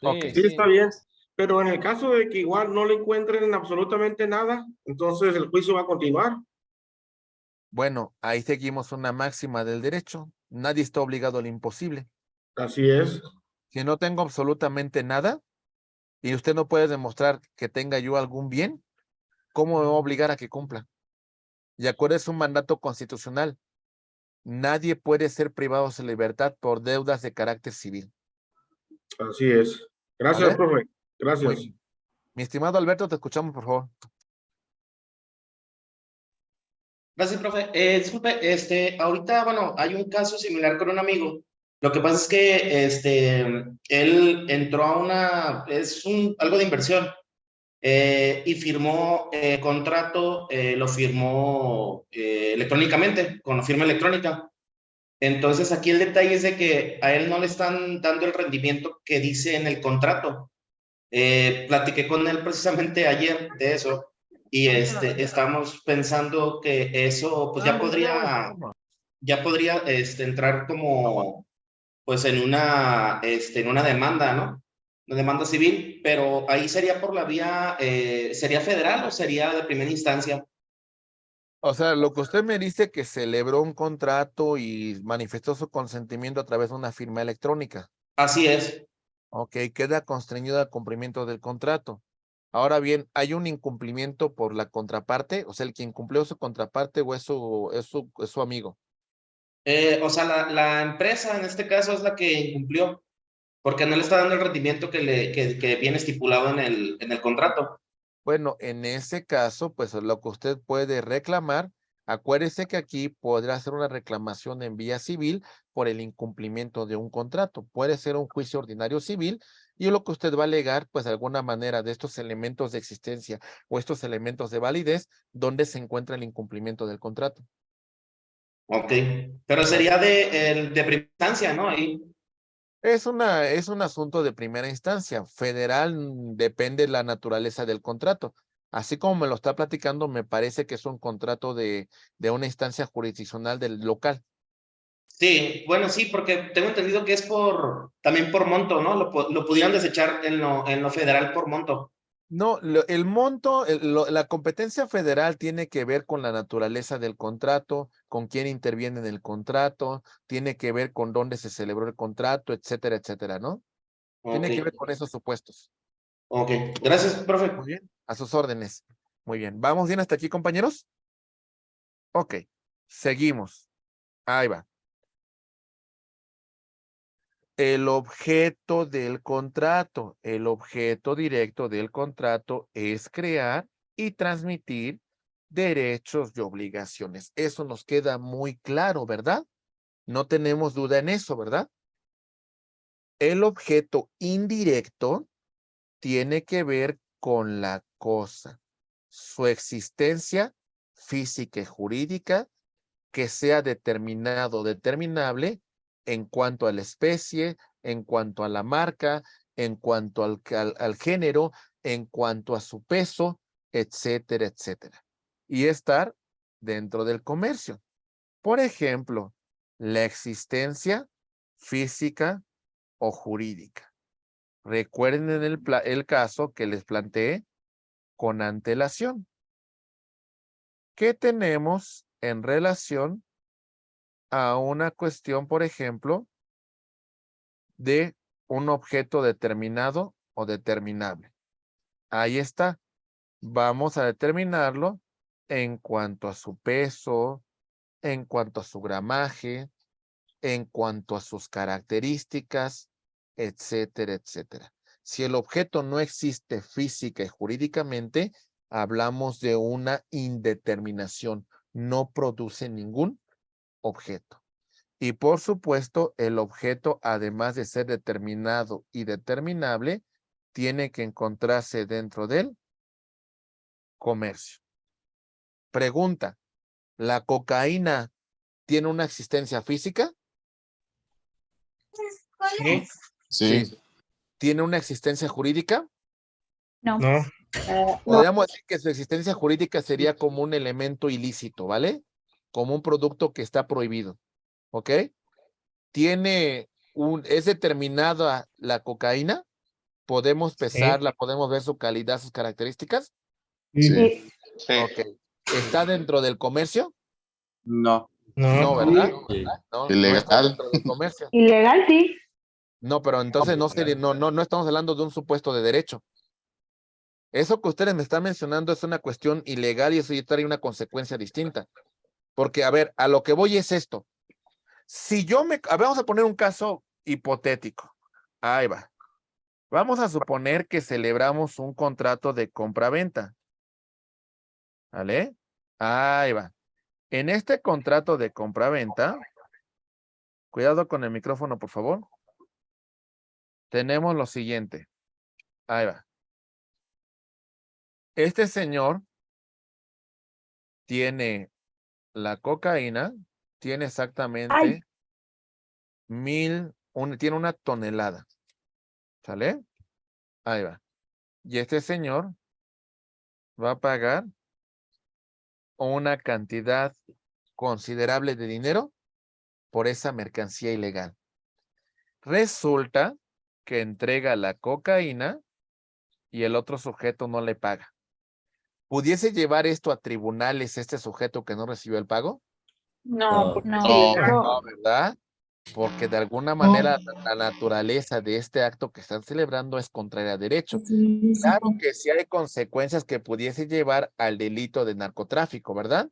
Ok. Sí, está bien. Pero en el caso de que igual no le encuentren absolutamente nada, entonces el juicio va a continuar. Bueno, ahí seguimos una máxima del derecho. Nadie está obligado a lo imposible. Así es. Si no tengo absolutamente nada y usted no puede demostrar que tenga yo algún bien, ¿cómo me va a obligar a que cumpla? Y acuérdese, un mandato constitucional. Nadie puede ser privado de su libertad por deudas de carácter civil. Así es. Gracias, ¿Vale? profe. Muy Gracias. bien. Mi estimado Alberto, te escuchamos, por favor. Gracias, profe. Disculpe, ahorita, bueno, hay un caso similar con un amigo. Lo que pasa es que, él entró a algo de inversión, y firmó contrato, lo firmó electrónicamente, con firma electrónica. Entonces, aquí el detalle es de que a él no le están dando el rendimiento que dice en el contrato. Platiqué con él precisamente ayer de eso y estamos pensando que eso pues ya podría entrar como pues en una demanda, ¿no? Una demanda civil, pero ahí sería por la vía, ¿sería federal o sería de primera instancia? O sea, lo que usted me dice que celebró un contrato y manifestó su consentimiento a través de una firma electrónica. Así es. Ok, queda constreñido al cumplimiento del contrato. Ahora bien, ¿hay un incumplimiento por la contraparte? O sea, el que incumplió su contraparte o es su amigo. O sea, la empresa en este caso es la que incumplió, porque no le está dando el rendimiento que viene estipulado en el contrato. Bueno, en ese caso, pues lo que usted puede reclamar, acuérdese que aquí podrá hacer una reclamación en vía civil por el incumplimiento de un contrato. Puede ser un juicio ordinario civil y lo que usted va a alegar, pues de alguna manera de estos elementos de existencia o estos elementos de validez, donde se encuentra el incumplimiento del contrato. Ok, pero sería de primera instancia, ¿no? Ahí. Es un asunto de primera instancia. Federal, depende de la naturaleza del contrato. Así como me lo está platicando, me parece que es un contrato de una instancia jurisdiccional del local. Sí, bueno, sí, porque tengo entendido que es también por monto, ¿no? Lo pudieran desechar en lo federal por monto. No, el monto, la competencia federal tiene que ver con la naturaleza del contrato, con quién interviene en el contrato, tiene que ver con dónde se celebró el contrato, etcétera, ¿no? Tiene que ver Ok, con esos supuestos. ok. Gracias, profe. Muy bien, a sus órdenes. Muy bien, ¿vamos bien hasta aquí, compañeros? Ok, seguimos. Ahí va. El objeto del contrato, el objeto directo del contrato es crear y transmitir derechos y obligaciones. Eso nos queda muy claro, ¿verdad? No tenemos duda en eso, ¿verdad? El objeto indirecto tiene que ver con la cosa, su existencia física y jurídica, que sea determinado, determinable en cuanto a la especie, en cuanto a la marca, en cuanto al género, en cuanto a su peso, etcétera. Y estar dentro del comercio. Por ejemplo, la existencia física o jurídica. Recuerden el caso que les planteé con antelación. ¿Qué tenemos en relación a una cuestión, por ejemplo, de un objeto determinado o determinable? Ahí está. Vamos a determinarlo en cuanto a su peso, en cuanto a su gramaje, en cuanto a sus características, etcétera. Si el objeto no existe física y jurídicamente, hablamos de una indeterminación. No produce ningún objeto. Y por supuesto, el objeto, además de ser determinado y determinable, tiene que encontrarse dentro del comercio. Pregunta, ¿la cocaína tiene una existencia física? Sí. Sí. ¿Tiene una existencia jurídica? No. No. Podríamos decir que su existencia jurídica sería como un elemento ilícito, ¿vale? Como un producto que está prohibido, ¿ok? ¿Es determinada la cocaína? ¿Podemos pesarla? ¿Podemos ver su calidad, sus características? Sí. Ok. ¿Está dentro del comercio? No. No, ¿verdad? No, Ilegal. no está dentro del comercio. Ilegal, sí. No, pero entonces no estamos hablando de un supuesto de derecho. Eso que ustedes me están mencionando es una cuestión ilegal y eso ya trae una consecuencia distinta. Porque, a ver, a lo que voy es esto. Si yo vamos a poner un caso hipotético. Ahí va. Vamos a suponer que celebramos un contrato de compra-venta. ¿Vale? Ahí va. En este contrato de compra-venta, cuidado con el micrófono, por favor. Tenemos lo siguiente. Ahí va. Este señor tiene la cocaína, tiene exactamente tiene una tonelada. ¿Sale? Ahí va. Y este señor va a pagar una cantidad considerable de dinero por esa mercancía ilegal. Resulta que entrega la cocaína y el otro sujeto no le paga. ¿Pudiese llevar esto a tribunales este sujeto que no recibió el pago? No, porque No. es ilegal. No, ¿verdad? Porque de alguna manera la naturaleza de este acto que están celebrando es contraria a derecho. Claro que sí hay consecuencias que pudiese llevar al delito de narcotráfico, ¿verdad?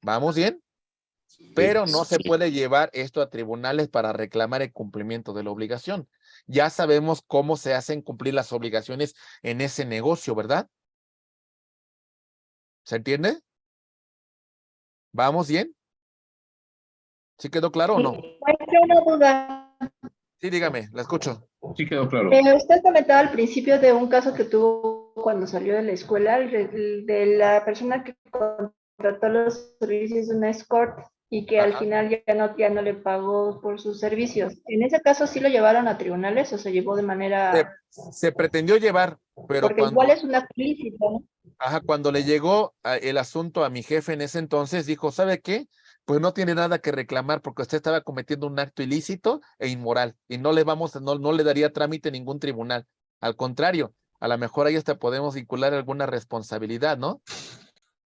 ¿Vamos bien? Pero no se puede llevar esto a tribunales para reclamar el cumplimiento de la obligación. Ya sabemos cómo se hacen cumplir las obligaciones en ese negocio, ¿verdad? ¿Se entiende? ¿Vamos bien? ¿Sí quedó claro o no? Maestro, una duda. Sí, dígame, la escucho. Sí quedó claro. Usted comentaba al principio de un caso que tuvo cuando salió de la escuela, el de la persona que contrató los servicios de una escort y que al Ajá. final ya no le pagó por sus servicios. ¿En ese caso sí lo llevaron a tribunales o se llevó de manera...? Se pretendió llevar, pero Porque igual es un acto ilícito, ¿no? Ajá, cuando le llegó el asunto a mi jefe en ese entonces, dijo, ¿sabe qué? Pues no tiene nada que reclamar porque usted estaba cometiendo un acto ilícito e inmoral y no le daría trámite a ningún tribunal. Al contrario, a lo mejor ahí hasta podemos vincular alguna responsabilidad, ¿no?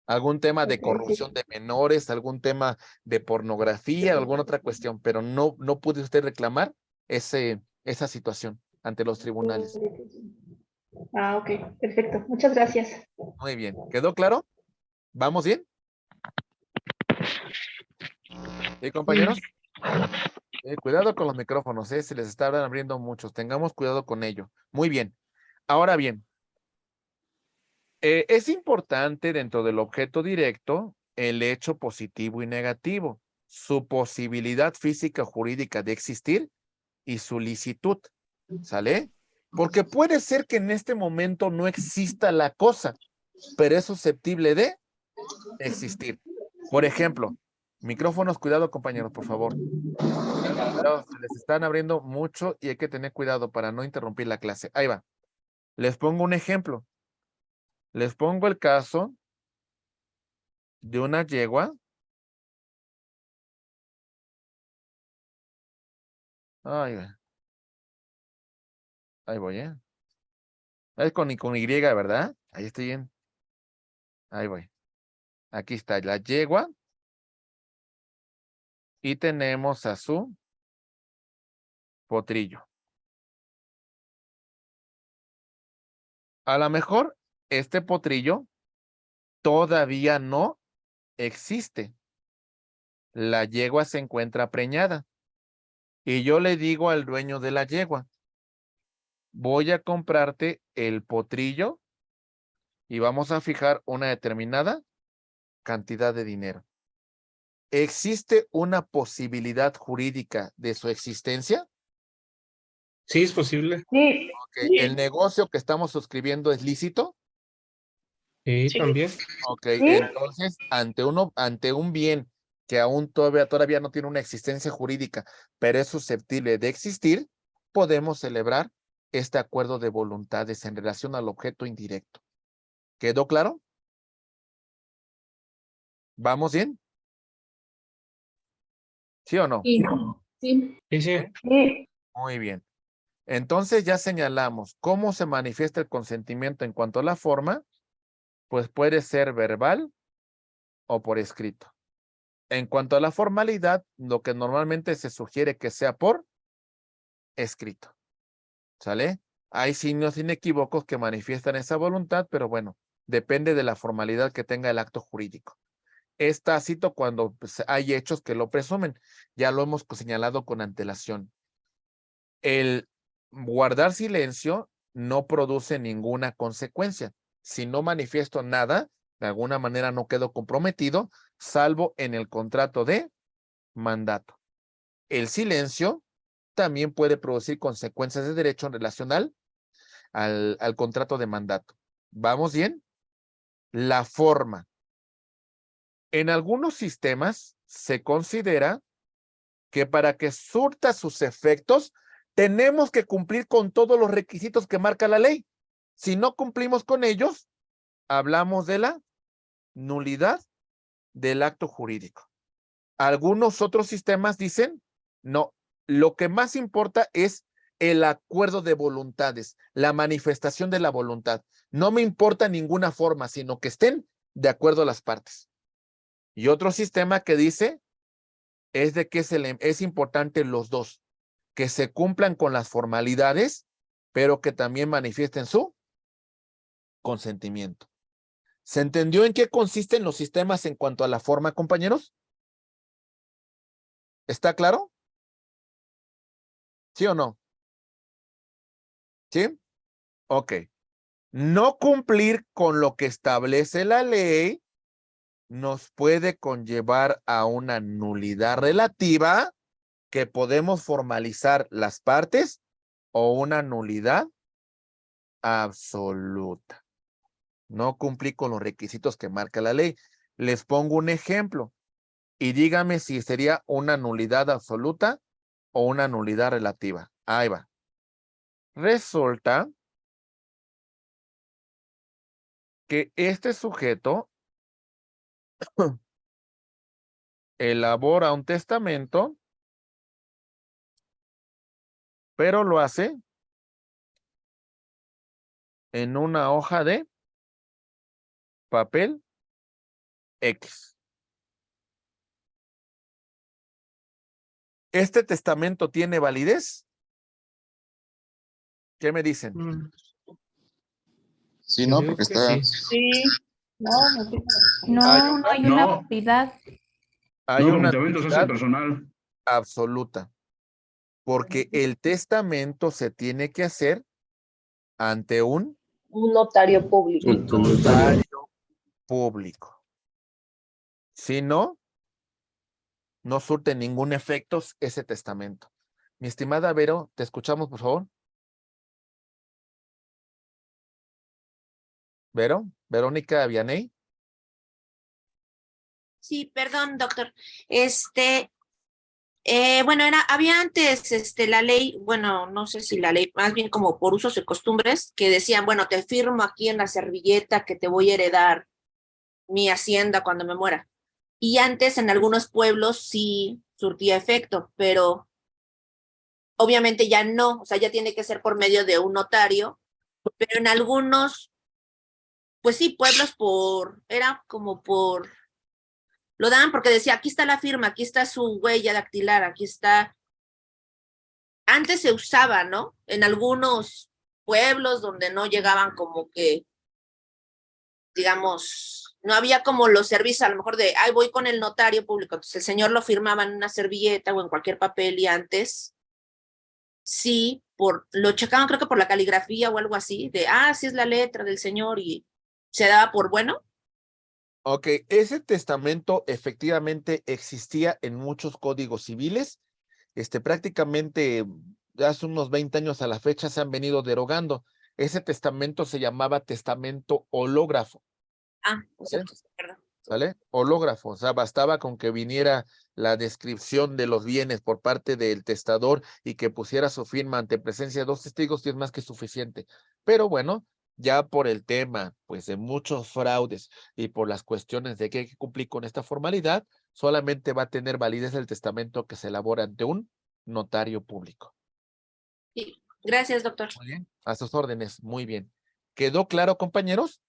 Algún tema de Ok, sí. corrupción de menores, algún tema de pornografía, alguna otra cuestión, pero no puede usted reclamar esa situación ante los tribunales. Ah, ok, perfecto. Muchas gracias. Muy bien, ¿quedó claro? ¿Vamos bien? ¿Sí, compañeros? Cuidado con los micrófonos, se les está abriendo muchos. Tengamos cuidado con ello. Muy bien. Ahora bien, es importante dentro del objeto directo el hecho positivo y negativo, su posibilidad física o jurídica de existir y su licitud. ¿Sale? Porque puede ser que en este momento no exista la cosa, pero es susceptible de existir. Por ejemplo, micrófonos, cuidado, compañeros, por favor. Se les están abriendo mucho y hay que tener cuidado para no interrumpir la clase. Ahí va. Les pongo un ejemplo. Les pongo el caso de una yegua. Ahí voy, ¿eh? Es con Y, ¿verdad? Ahí estoy bien. Ahí voy. Aquí está la yegua. Y tenemos a su potrillo. A lo mejor este potrillo todavía no existe. La yegua se encuentra preñada. Y yo le digo al dueño de la yegua, voy a comprarte el potrillo y vamos a fijar una determinada cantidad de dinero. ¿Existe una posibilidad jurídica de su existencia? Sí, es posible. Sí, Okay. ¿El negocio que estamos suscribiendo es lícito? Sí, también. Ok, ¿Sí? entonces ante un bien que aún todavía no tiene una existencia jurídica, pero es susceptible de existir, podemos celebrar este acuerdo de voluntades en relación al objeto indirecto. ¿Quedó claro? ¿Vamos bien? ¿Sí o no? Sí, sí. Sí, sí. sí. Muy bien. Entonces ya señalamos cómo se manifiesta el consentimiento en cuanto a la forma, pues puede ser verbal o por escrito. En cuanto a la formalidad, lo que normalmente se sugiere que sea por escrito. ¿Sale? Hay signos inequívocos que manifiestan esa voluntad, pero bueno, depende de la formalidad que tenga el acto jurídico. Es tácito cuando pues, hay hechos que lo presumen. Ya lo hemos señalado con antelación. El guardar silencio no produce ninguna consecuencia. Si no manifiesto nada, de alguna manera no quedo comprometido, salvo en el contrato de mandato. El silencio también puede producir consecuencias de derecho en relación al contrato de mandato. ¿Vamos bien? La forma. En algunos sistemas se considera que para que surta sus efectos, tenemos que cumplir con todos los requisitos que marca la ley. Si no cumplimos con ellos, hablamos de la nulidad del acto jurídico. Algunos otros sistemas dicen, no, lo que más importa es el acuerdo de voluntades, la manifestación de la voluntad. No me importa ninguna forma, sino que estén de acuerdo las partes. Y otro sistema que dice es de que es importante los dos, que se cumplan con las formalidades, pero que también manifiesten su consentimiento. ¿Se entendió en qué consisten los sistemas en cuanto a la forma, compañeros? ¿Está claro? ¿Sí o no? ¿Sí? Ok. No cumplir con lo que establece la ley nos puede conllevar a una nulidad relativa que podemos formalizar las partes o una nulidad absoluta. No cumplí con los requisitos que marca la ley. Les pongo un ejemplo y dígame si sería una nulidad absoluta o una nulidad relativa. Ahí va. Resulta que este sujeto elabora un testamento, pero lo hace en una hoja de papel X. ¿Este testamento tiene validez? ¿Qué me dicen? Sí, no, Creo porque que está. Sí. No, no tiene. No, no hay una No. propiedad. Hay No, el una testamento se hace nulidad personal. absoluta, porque el testamento se tiene que hacer ante un Un notario público. notario público. Si no, no surte ningún efecto ese testamento. Mi estimada Vero, te escuchamos, por favor. Vero, Verónica Vianey. Sí, perdón, doctor. Bueno, había antes, la ley, bueno, no sé si la ley, más bien como por usos y costumbres, que decían, bueno, te firmo aquí en la servilleta que te voy a heredar mi hacienda cuando me muera. Y antes en algunos pueblos sí surtía efecto, pero obviamente ya no, o sea, ya tiene que ser por medio de un notario, pero en algunos, pues sí, pueblos era como lo dan porque decía, aquí está la firma, aquí está su huella dactilar, aquí está. Antes se usaba, ¿no? En algunos pueblos donde no llegaban como que, digamos, no había como los servicios a lo mejor de, ay, voy con el notario público, entonces el señor lo firmaba en una servilleta o en cualquier papel y antes, sí, lo checaban creo que por la caligrafía o algo así, de, sí es la letra del señor y se daba por bueno. Ok, ese testamento efectivamente existía en muchos códigos civiles. Prácticamente hace unos 20 años a la fecha se han venido derogando. Ese testamento se llamaba testamento hológrafo. Perdón. ¿Sale? Hológrafo, o sea, bastaba con que viniera la descripción de los bienes por parte del testador y que pusiera su firma ante presencia de 2 testigos y es más que suficiente. Pero bueno, ya por el tema, pues, de muchos fraudes y por las cuestiones de que hay que cumplir con esta formalidad, solamente va a tener validez el testamento que se elabora ante un notario público. Sí, gracias, doctor. Muy bien, a sus órdenes, muy bien. ¿Quedó claro, compañeros?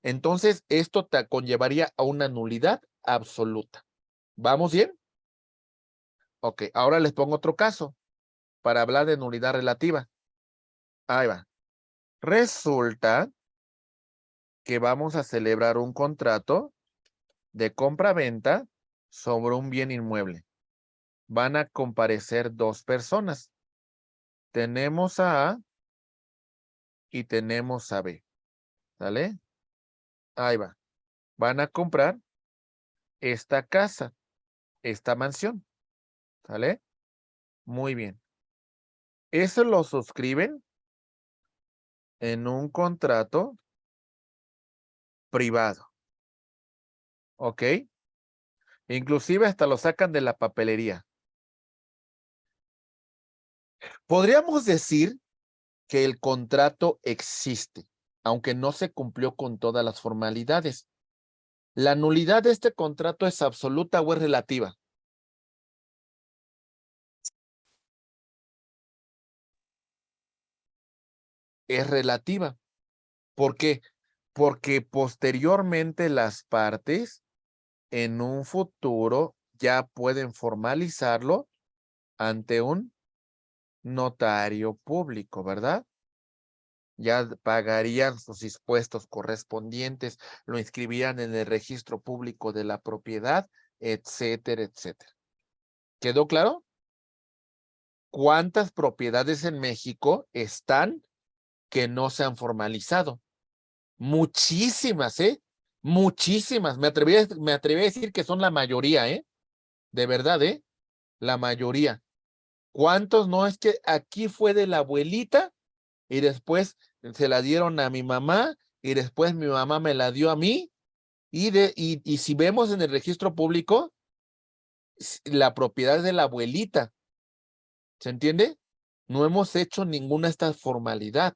Entonces, esto te conllevaría a una nulidad absoluta. ¿Vamos bien? Ok, ahora les pongo otro caso para hablar de nulidad relativa. Ahí va. Resulta que vamos a celebrar un contrato de compra-venta sobre un bien inmueble. Van a comparecer dos personas. Tenemos a A y tenemos a B. ¿Sale? Ahí va. Van a comprar esta casa, esta mansión. ¿Sale? Muy bien. Eso lo suscriben en un contrato privado. ¿Ok? Inclusive hasta lo sacan de la papelería. Podríamos decir que el contrato existe, aunque no se cumplió con todas las formalidades. ¿La nulidad de este contrato es absoluta o es relativa? Es relativa. ¿Por qué? Porque posteriormente las partes en un futuro ya pueden formalizarlo ante un notario público, ¿verdad? Ya pagarían sus impuestos correspondientes, lo inscribirían en el registro público de la propiedad, etcétera, etcétera. ¿Quedó claro? ¿Cuántas propiedades en México están que no se han formalizado? Muchísimas, ¿eh? Muchísimas. Me atreví a decir que son la mayoría, ¿eh? De verdad, ¿eh? La mayoría. ¿Cuántos no es que aquí fue de la abuelita y después se la dieron a mi mamá y después mi mamá me la dio a mí? Y si vemos en el registro público, la propiedad es de la abuelita. ¿Se entiende? No hemos hecho ninguna esta formalidad.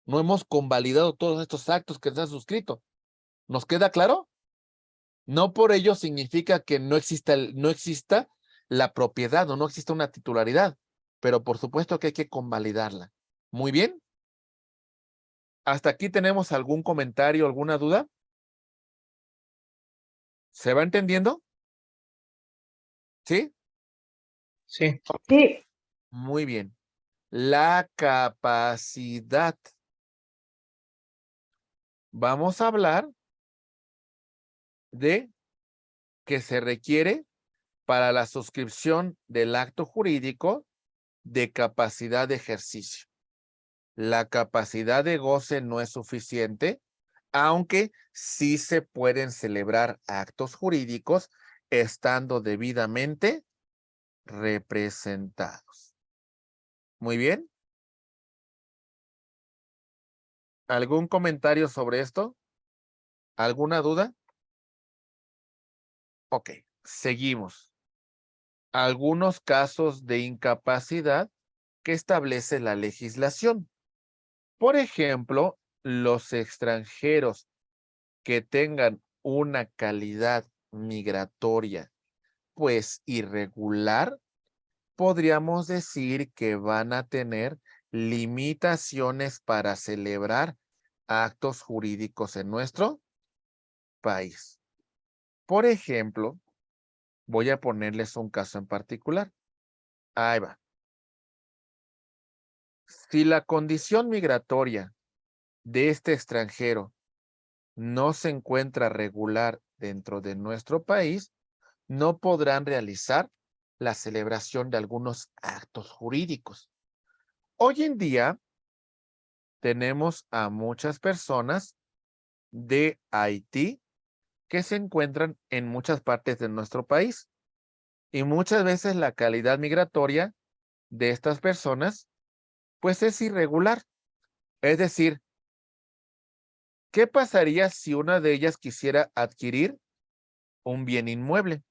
No hemos convalidado todos estos actos que se han suscrito. ¿Nos queda claro? No por ello significa que no exista la propiedad o no exista una titularidad, pero por supuesto que hay que convalidarla. Muy bien. ¿Hasta aquí tenemos algún comentario, alguna duda? ¿Se va entendiendo? ¿Sí? Sí. Sí. Muy bien. La capacidad. Vamos a hablar de que se requiere para la suscripción del acto jurídico de capacidad de ejercicio. La capacidad de goce no es suficiente, aunque sí se pueden celebrar actos jurídicos estando debidamente representados. Muy bien. ¿Algún comentario sobre esto? ¿Alguna duda? Ok, seguimos. Algunos casos de incapacidad que establece la legislación. Por ejemplo, los extranjeros que tengan una calidad migratoria, pues irregular, podríamos decir que van a tener limitaciones para celebrar actos jurídicos en nuestro país. Por ejemplo, voy a ponerles un caso en particular. Ahí va. Si la condición migratoria de este extranjero no se encuentra regular dentro de nuestro país, no podrán realizar la celebración de algunos actos jurídicos. Hoy en día tenemos a muchas personas de Haití que se encuentran en muchas partes de nuestro país y muchas veces la calidad migratoria de estas personas pues es irregular. Es decir, ¿qué pasaría si una de ellas quisiera adquirir un bien inmueble?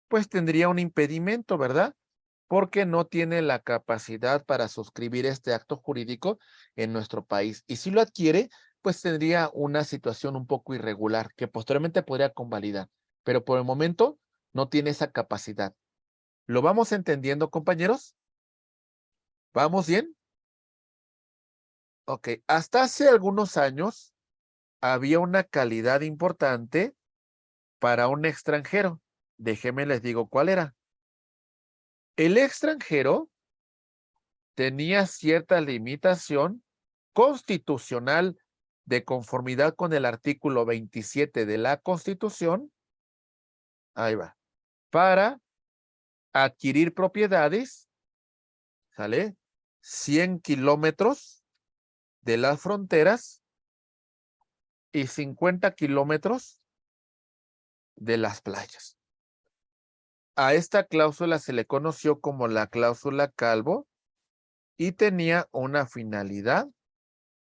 Pues tendría un impedimento, ¿verdad? Porque no tiene la capacidad para suscribir este acto jurídico en nuestro país. Y si lo adquiere, pues tendría una situación un poco irregular que posteriormente podría convalidar. Pero por el momento no tiene esa capacidad. ¿Lo vamos entendiendo, compañeros? ¿Vamos bien? Ok, hasta hace algunos años había una calidad importante para un extranjero. Déjenme les digo cuál era. El extranjero tenía cierta limitación constitucional de conformidad con el artículo 27 de la Constitución. Ahí va. Para adquirir propiedades, ¿sale? 100 kilómetros de las fronteras y 50 kilómetros de las playas. A esta cláusula se le conoció como la cláusula Calvo y tenía una finalidad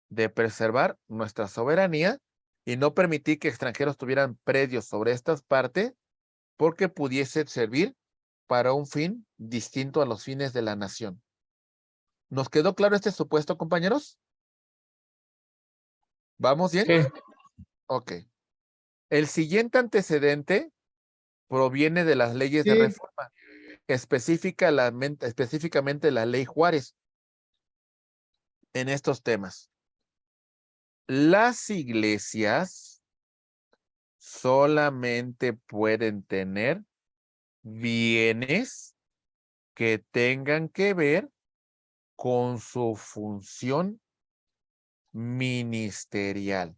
de preservar nuestra soberanía y no permitir que extranjeros tuvieran predios sobre estas partes porque pudiese servir para un fin distinto a los fines de la nación. ¿Nos quedó claro este supuesto, compañeros? ¿Vamos bien? Sí. Ok. El siguiente antecedente proviene de las leyes de Sí. reforma, específicamente la ley Juárez en estos temas. Las iglesias solamente pueden tener bienes que tengan que ver con su función ministerial.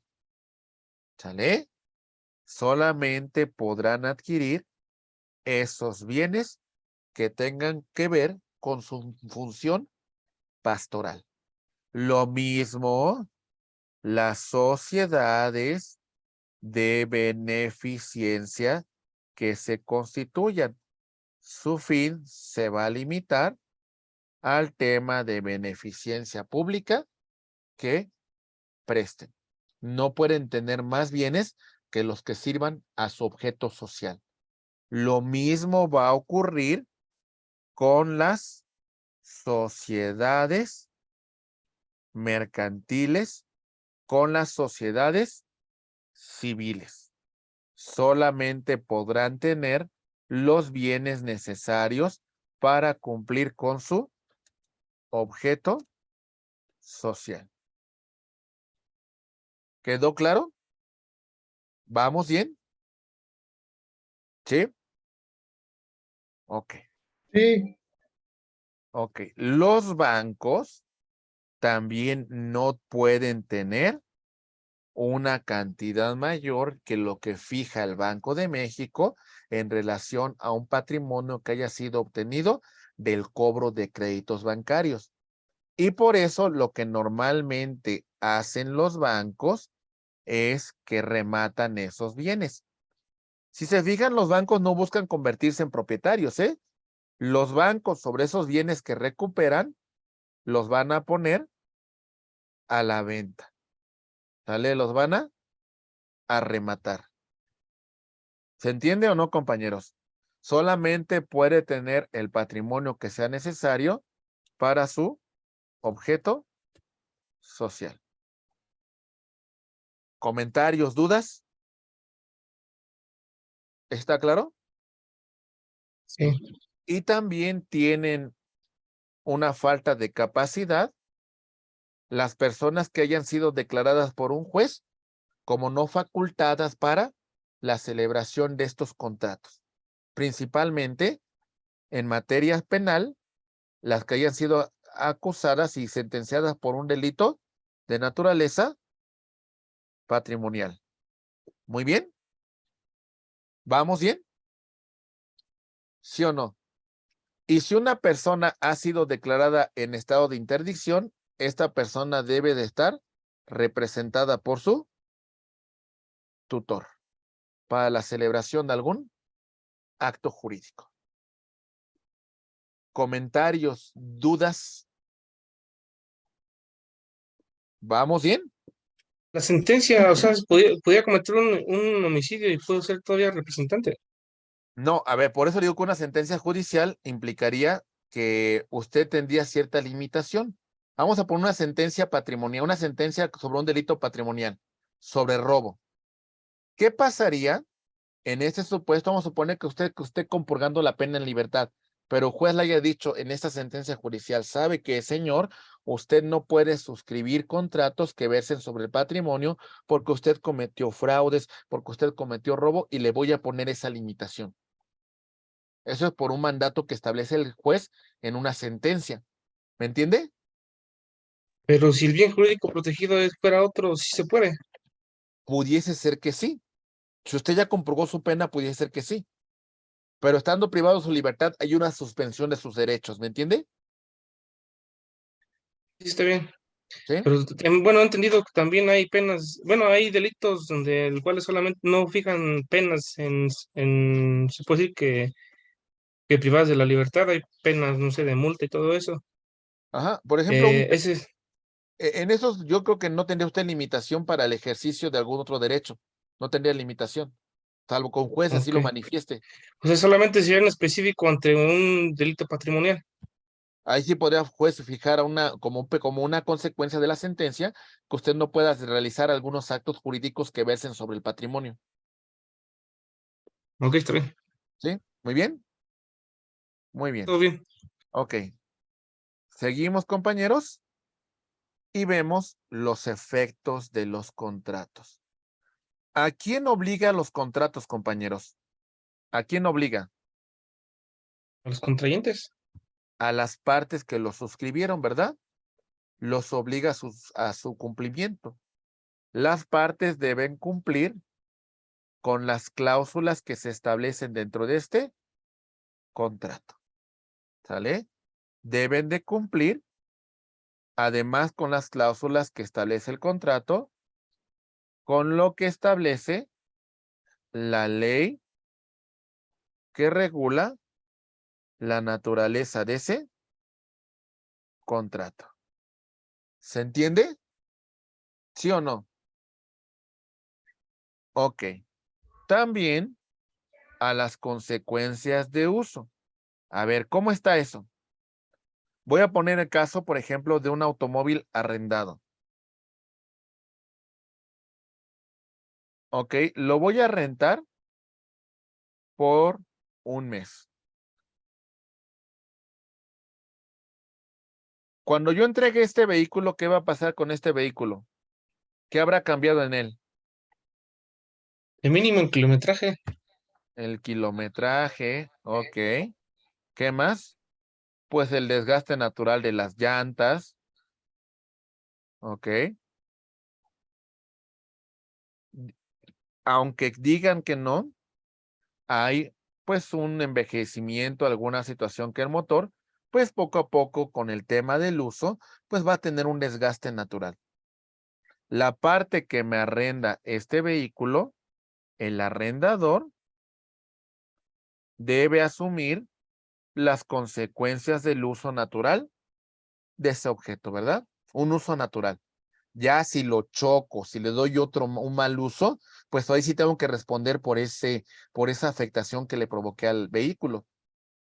¿Sale? Solamente podrán adquirir esos bienes que tengan que ver con su función pastoral. Lo mismo, las sociedades de beneficencia que se constituyan. Su fin se va a limitar al tema de beneficencia pública que presten. No pueden tener más bienes que los que sirvan a su objeto social. Lo mismo va a ocurrir con las sociedades mercantiles, con las sociedades civiles. Solamente podrán tener los bienes necesarios para cumplir con su objeto social. ¿Quedó claro? ¿Vamos bien? ¿Sí? Ok. Sí. Ok. Los bancos también no pueden tener una cantidad mayor que lo que fija el Banco de México en relación a un patrimonio que haya sido obtenido del cobro de créditos bancarios. Y por eso lo que normalmente hacen los bancos es que rematan esos bienes. Si se fijan, los bancos no buscan convertirse en propietarios, ¿eh? Los bancos sobre esos bienes que recuperan los van a poner a la venta. ¿Sale? Los van a rematar. ¿Se entiende o no, compañeros? Solamente puede tener el patrimonio que sea necesario para su objeto social. ¿Comentarios, dudas? ¿Está claro? Sí. Y también tienen una falta de capacidad las personas que hayan sido declaradas por un juez como no facultadas para la celebración de estos contratos. Principalmente en materia penal, las que hayan sido acusadas y sentenciadas por un delito de naturaleza patrimonial. Muy bien. ¿Vamos bien? ¿Sí o no? Y si una persona ha sido declarada en estado de interdicción, esta persona debe de estar representada por su tutor para la celebración de algún acto jurídico. ¿Comentarios, dudas? ¿Vamos bien? La sentencia, o sea, podía cometer un homicidio y puede ser todavía representante. No, a ver, por eso digo que una sentencia judicial implicaría que usted tendría cierta limitación. Vamos a poner una sentencia patrimonial, una sentencia sobre un delito patrimonial, sobre robo. ¿Qué pasaría en este supuesto? Vamos a suponer que usted esté compurgando la pena en libertad, pero el juez le haya dicho en esta sentencia judicial, sabe que, señor, usted no puede suscribir contratos que versen sobre el patrimonio porque usted cometió fraudes, porque usted cometió robo y le voy a poner esa limitación. Eso es por un mandato que establece el juez en una sentencia. ¿Me entiende? Pero si el bien jurídico protegido es para otro, sí se puede. Pudiese ser que sí. Si usted ya comprobó su pena, pudiese ser que sí. Pero estando privado de su libertad, hay una suspensión de sus derechos. ¿Me entiende? Sí, está bien. ¿Sí? Pero bueno, he entendido que también hay penas, bueno, hay delitos donde el cuales solamente no fijan penas se puede decir que privadas de la libertad, hay penas, no sé, de multa y todo eso. Ajá. Por ejemplo, Ese, en esos yo creo que no tendría usted limitación para el ejercicio de algún otro derecho. No tendría limitación, salvo con juez así lo ok. manifieste. O sea, solamente sería en específico ante un delito patrimonial. Ahí sí podría juez fijar como una consecuencia de la sentencia que usted no pueda realizar algunos actos jurídicos que versen sobre el patrimonio. Ok, está bien. ¿Sí? Muy bien. Muy bien. Todo bien. Ok. Seguimos, compañeros, y vemos los efectos de los contratos. ¿A quién obliga los contratos, compañeros? ¿A quién obliga? A los contrayentes. A las partes que los suscribieron, ¿verdad? Los obliga a su cumplimiento. Las partes deben cumplir con las cláusulas que se establecen dentro de este contrato. ¿Sale? Deben de cumplir, además, con las cláusulas que establece el contrato, con lo que establece la ley que regula la naturaleza de ese contrato. ¿Se entiende? ¿Sí o no? Ok. También a las consecuencias de uso. A ver, ¿cómo está eso? Voy a poner el caso, por ejemplo, de un automóvil arrendado. Ok, lo voy a rentar por un mes. Cuando yo entregue este vehículo, ¿qué va a pasar con este vehículo? ¿Qué habrá cambiado en él? El mínimo en kilometraje. El kilometraje, ok. ¿Qué más? Pues el desgaste natural de las llantas, ok. Aunque digan que no, hay pues un envejecimiento, alguna situación que el motor, pues poco a poco con el tema del uso, pues va a tener un desgaste natural. La parte que me arrenda este vehículo, el arrendador debe asumir las consecuencias del uso natural de ese objeto, ¿verdad? Un uso natural. Ya si lo choco, si le doy un mal uso, pues ahí sí tengo que responder por esa afectación que le provoqué al vehículo.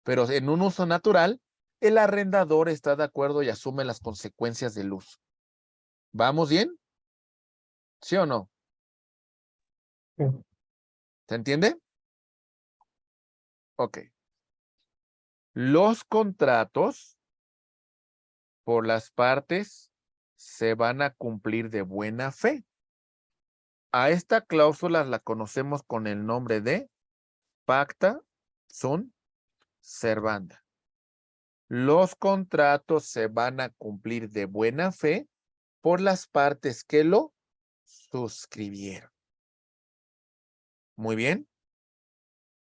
Pero en un uso natural, el arrendador está de acuerdo y asume las consecuencias del uso. ¿Vamos bien? ¿Sí o no? ¿Se entiende? Ok. Los contratos por las partes se van a cumplir de buena fe. A esta cláusula la conocemos con el nombre de pacta sunt servanda. Los contratos se van a cumplir de buena fe por las partes que lo suscribieron. Muy bien.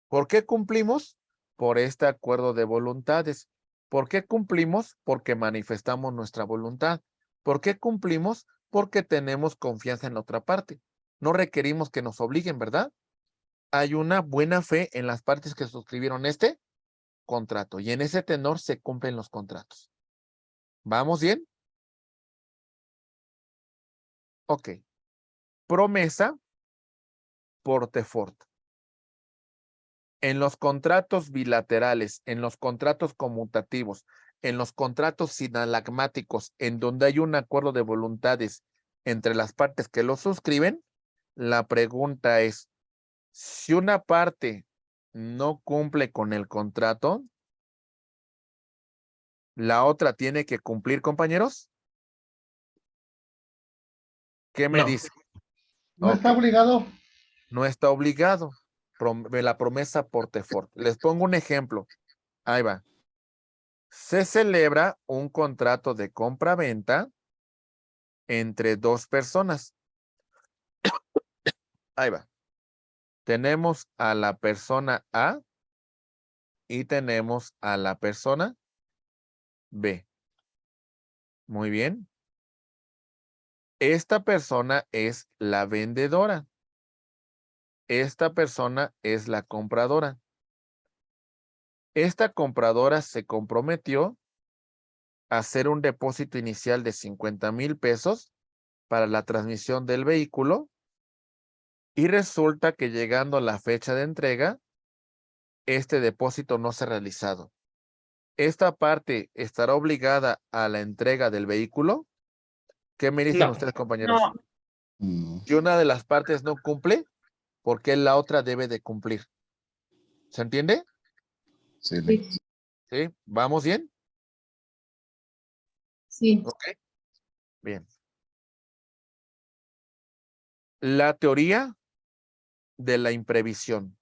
¿Por qué cumplimos? Por este acuerdo de voluntades. ¿Por qué cumplimos? Porque manifestamos nuestra voluntad. ¿Por qué cumplimos? Porque tenemos confianza en la otra parte. No requerimos que nos obliguen, ¿verdad? Hay una buena fe en las partes que suscribieron este contrato y en ese tenor se cumplen los contratos. ¿Vamos bien? Ok. Promesa portefort. En los contratos bilaterales, en los contratos conmutativos, en los contratos sinalagmáticos, en donde hay un acuerdo de voluntades entre las partes que lo suscriben, la pregunta es, si una parte no cumple con el contrato, ¿la otra tiene que cumplir, compañeros? ¿Qué me No. dice? No está Ok, obligado. no está obligado. la promesa Portefort. Les pongo un ejemplo. Ahí va. Se celebra un contrato de compra-venta entre dos personas. Ahí va. Tenemos a la persona A y tenemos a la persona B. Muy bien. Esta persona es la vendedora. Esta persona es la compradora. Esta compradora se comprometió a hacer un depósito inicial de 50,000 pesos para la transmisión del vehículo y resulta que llegando a la fecha de entrega, este depósito no se ha realizado. ¿Esta parte estará obligada a la entrega del vehículo? ¿Qué me dicen No. ustedes, compañeros? No. Si una de las partes no cumple, ¿por qué la otra debe de cumplir? ¿Se entiende? Sí. ¿Sí? ¿Vamos bien? Sí. Ok. Bien. La teoría de la imprevisión.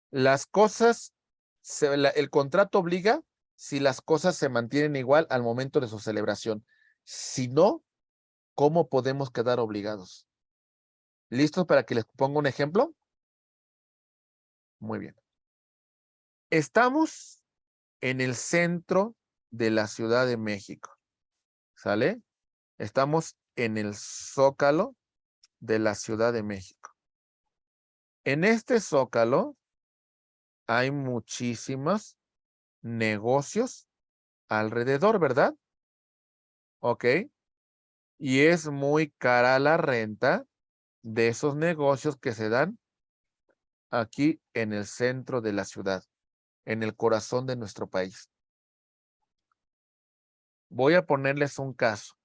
Las cosas, el contrato obliga si las cosas se mantienen igual al momento de su celebración. Si no, ¿cómo podemos quedar obligados? ¿Listos para que les ponga un ejemplo? Muy bien. Estamos en el centro de la Ciudad de México. ¿Sale? Estamos en el Zócalo de la Ciudad de México. En este Zócalo hay muchísimos negocios alrededor, ¿verdad? Ok. Y es muy cara la renta de esos negocios que se dan aquí en el centro de la ciudad, en el corazón de nuestro país. Voy a ponerles un caso.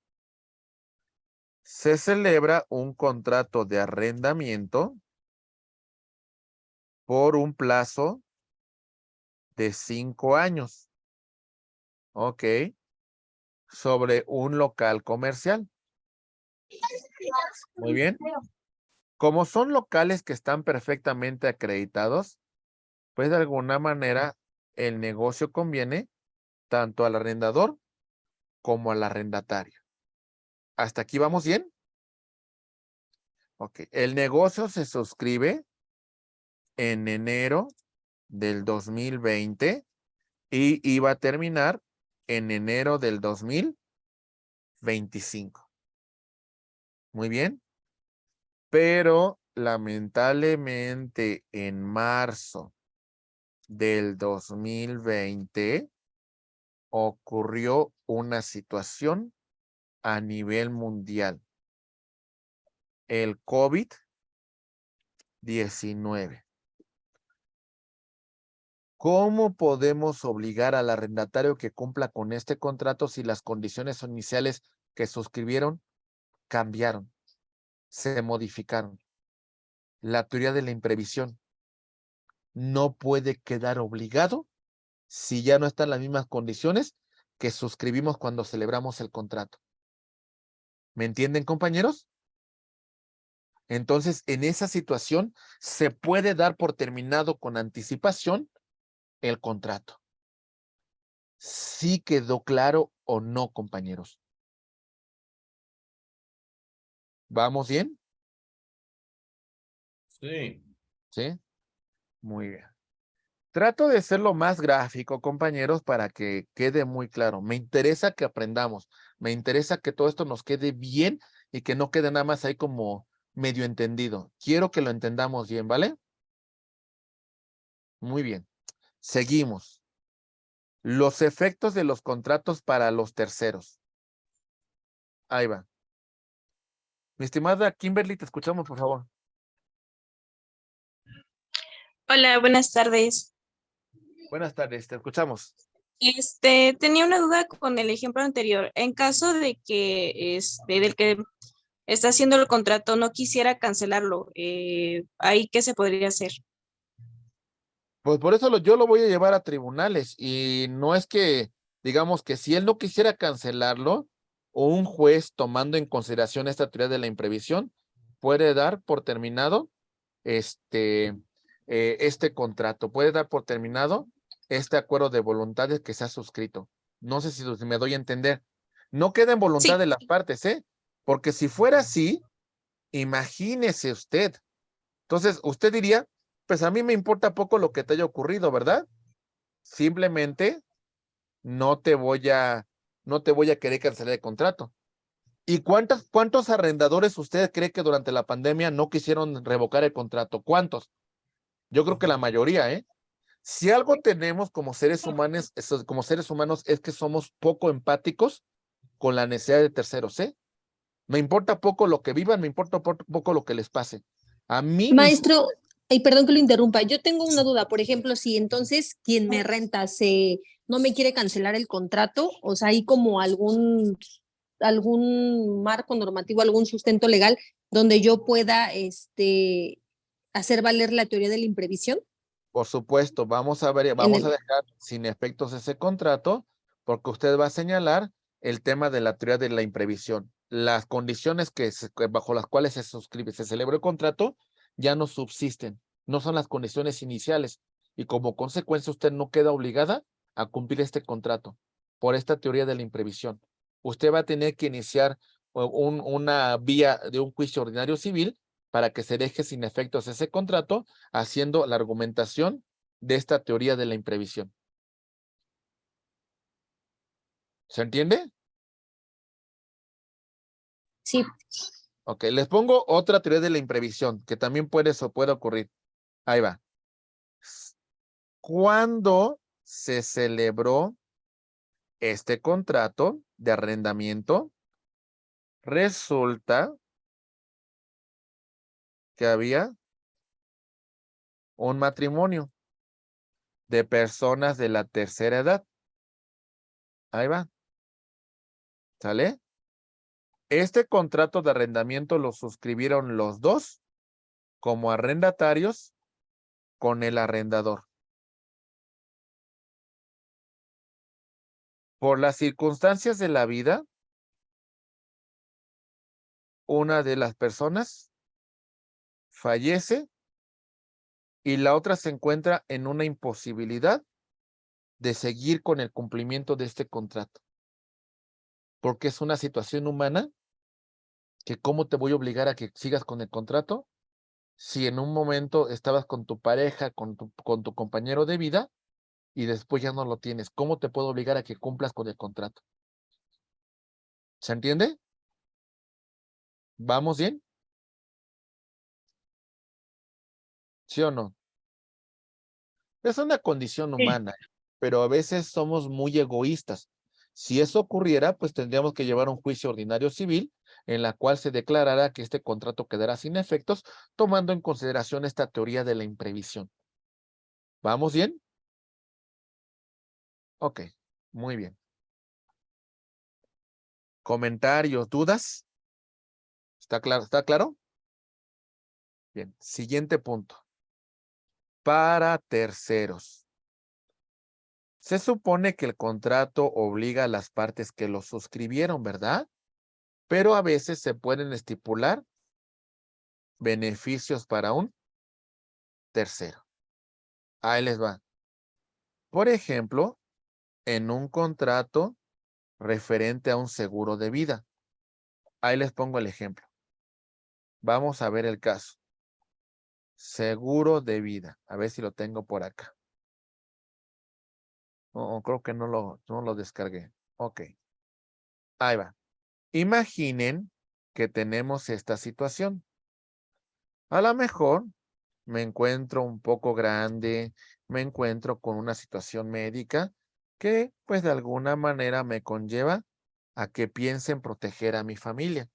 Se celebra un contrato de arrendamiento por un plazo de 5 años. Ok. Sobre un local comercial. Muy bien. Como son locales que están perfectamente acreditados, pues de alguna manera el negocio conviene tanto al arrendador como al arrendatario. ¿Hasta aquí vamos bien? Ok. El negocio se suscribe en enero del 2020 y iba a terminar en enero del 2025. Muy bien. Pero lamentablemente en marzo del 2020 ocurrió una situación a nivel mundial. El COVID-19. ¿Cómo podemos obligar al arrendatario que cumpla con este contrato si las condiciones iniciales que suscribieron cambiaron, se modificaron? La teoría de la imprevisión. No puede quedar obligado si ya no están las mismas condiciones que suscribimos cuando celebramos el contrato. ¿Me entienden, compañeros? Entonces, en esa situación, se puede dar por terminado con anticipación el contrato. ¿Sí quedó claro o no, compañeros? ¿Vamos bien? Sí. ¿Sí? Muy bien. Trato de ser lo más gráfico, compañeros, para que quede muy claro. Me interesa que aprendamos. Me interesa que todo esto nos quede bien y que no quede nada más ahí como medio entendido. Quiero que lo entendamos bien, ¿vale? Muy bien. Seguimos. Los efectos de los contratos para los terceros. Ahí va. Mi estimada Kimberly, te escuchamos, por favor. Hola, buenas tardes. Buenas tardes, te escuchamos. Tenía una duda con el ejemplo anterior. En caso de que del que está haciendo el contrato no quisiera cancelarlo, ¿ahí qué se podría hacer? Pues por eso yo lo voy a llevar a tribunales y no es que, digamos que si él no quisiera cancelarlo, o un juez tomando en consideración esta teoría de la imprevisión, puede dar por terminado este contrato. Puede dar por terminado este acuerdo de voluntades que se ha suscrito. No sé si me doy a entender. No queda en voluntad Sí. de las partes, ¿eh? Porque si fuera así, imagínese usted. Entonces, usted diría, pues a mí me importa poco lo que te haya ocurrido, ¿verdad? Simplemente no te voy a querer cancelar el contrato. ¿Y cuántos arrendadores usted cree que durante la pandemia no quisieron revocar el contrato? ¿Cuántos? Yo creo que la mayoría, ¿eh? Si algo tenemos como seres humanos, es que somos poco empáticos con la necesidad de terceros, ¿eh? Me importa poco lo que vivan, me importa poco lo que les pase. A mí me Maestro, ay, perdón que lo interrumpa. Yo tengo una duda. Por ejemplo, si entonces quien me renta no me quiere cancelar el contrato, o sea, hay como algún marco normativo, algún sustento legal donde yo pueda hacer valer la teoría de la imprevisión. Por supuesto, vamos a dejar sin efectos ese contrato, porque usted va a señalar el tema de la teoría de la imprevisión. Las condiciones bajo las cuales se celebra el contrato ya no subsisten, no son las condiciones iniciales, y como consecuencia usted no queda obligada a cumplir este contrato por esta teoría de la imprevisión. Usted va a tener que iniciar una vía de un juicio ordinario civil para que se deje sin efectos ese contrato, haciendo la argumentación de esta teoría de la imprevisión. ¿Se entiende? Sí. Ok, les pongo otra teoría de la imprevisión, que también puede ocurrir. Ahí va. ¿Cuándo se celebró este contrato de arrendamiento? Resulta que había un matrimonio de personas de la tercera edad. Ahí va. ¿Sale? Este contrato de arrendamiento lo suscribieron los dos como arrendatarios con el arrendador. Por las circunstancias de la vida, una de las personas fallece y la otra se encuentra en una imposibilidad de seguir con el cumplimiento de este contrato. Porque es una situación humana que ¿cómo te voy a obligar a que sigas con el contrato si en un momento estabas con tu pareja, con tu compañero de vida y después ya no lo tienes? ¿Cómo te puedo obligar a que cumplas con el contrato? ¿Se entiende? ¿Vamos bien? ¿Sí o no? Es una condición humana, pero a veces somos muy egoístas. Si eso ocurriera, pues tendríamos que llevar un juicio ordinario civil en la cual se declarara que este contrato quedará sin efectos, tomando en consideración esta teoría de la imprevisión. ¿Vamos bien? Ok, muy bien. ¿Comentarios, dudas? ¿Está claro? ¿Está claro? Bien, siguiente punto. Para terceros. Se supone que el contrato obliga a las partes que lo suscribieron, ¿verdad? Pero a veces se pueden estipular beneficios para un tercero. Ahí les va. Por ejemplo, en un contrato referente a un seguro de vida. Ahí les pongo el ejemplo. Vamos a ver el caso. Seguro de vida. A ver si lo tengo por acá. Creo que no lo descargué. Ok. Ahí va. Imaginen que tenemos esta situación. A lo mejor me encuentro un poco grande, me encuentro con una situación médica que pues de alguna manera me conlleva a que piense en proteger a mi familia.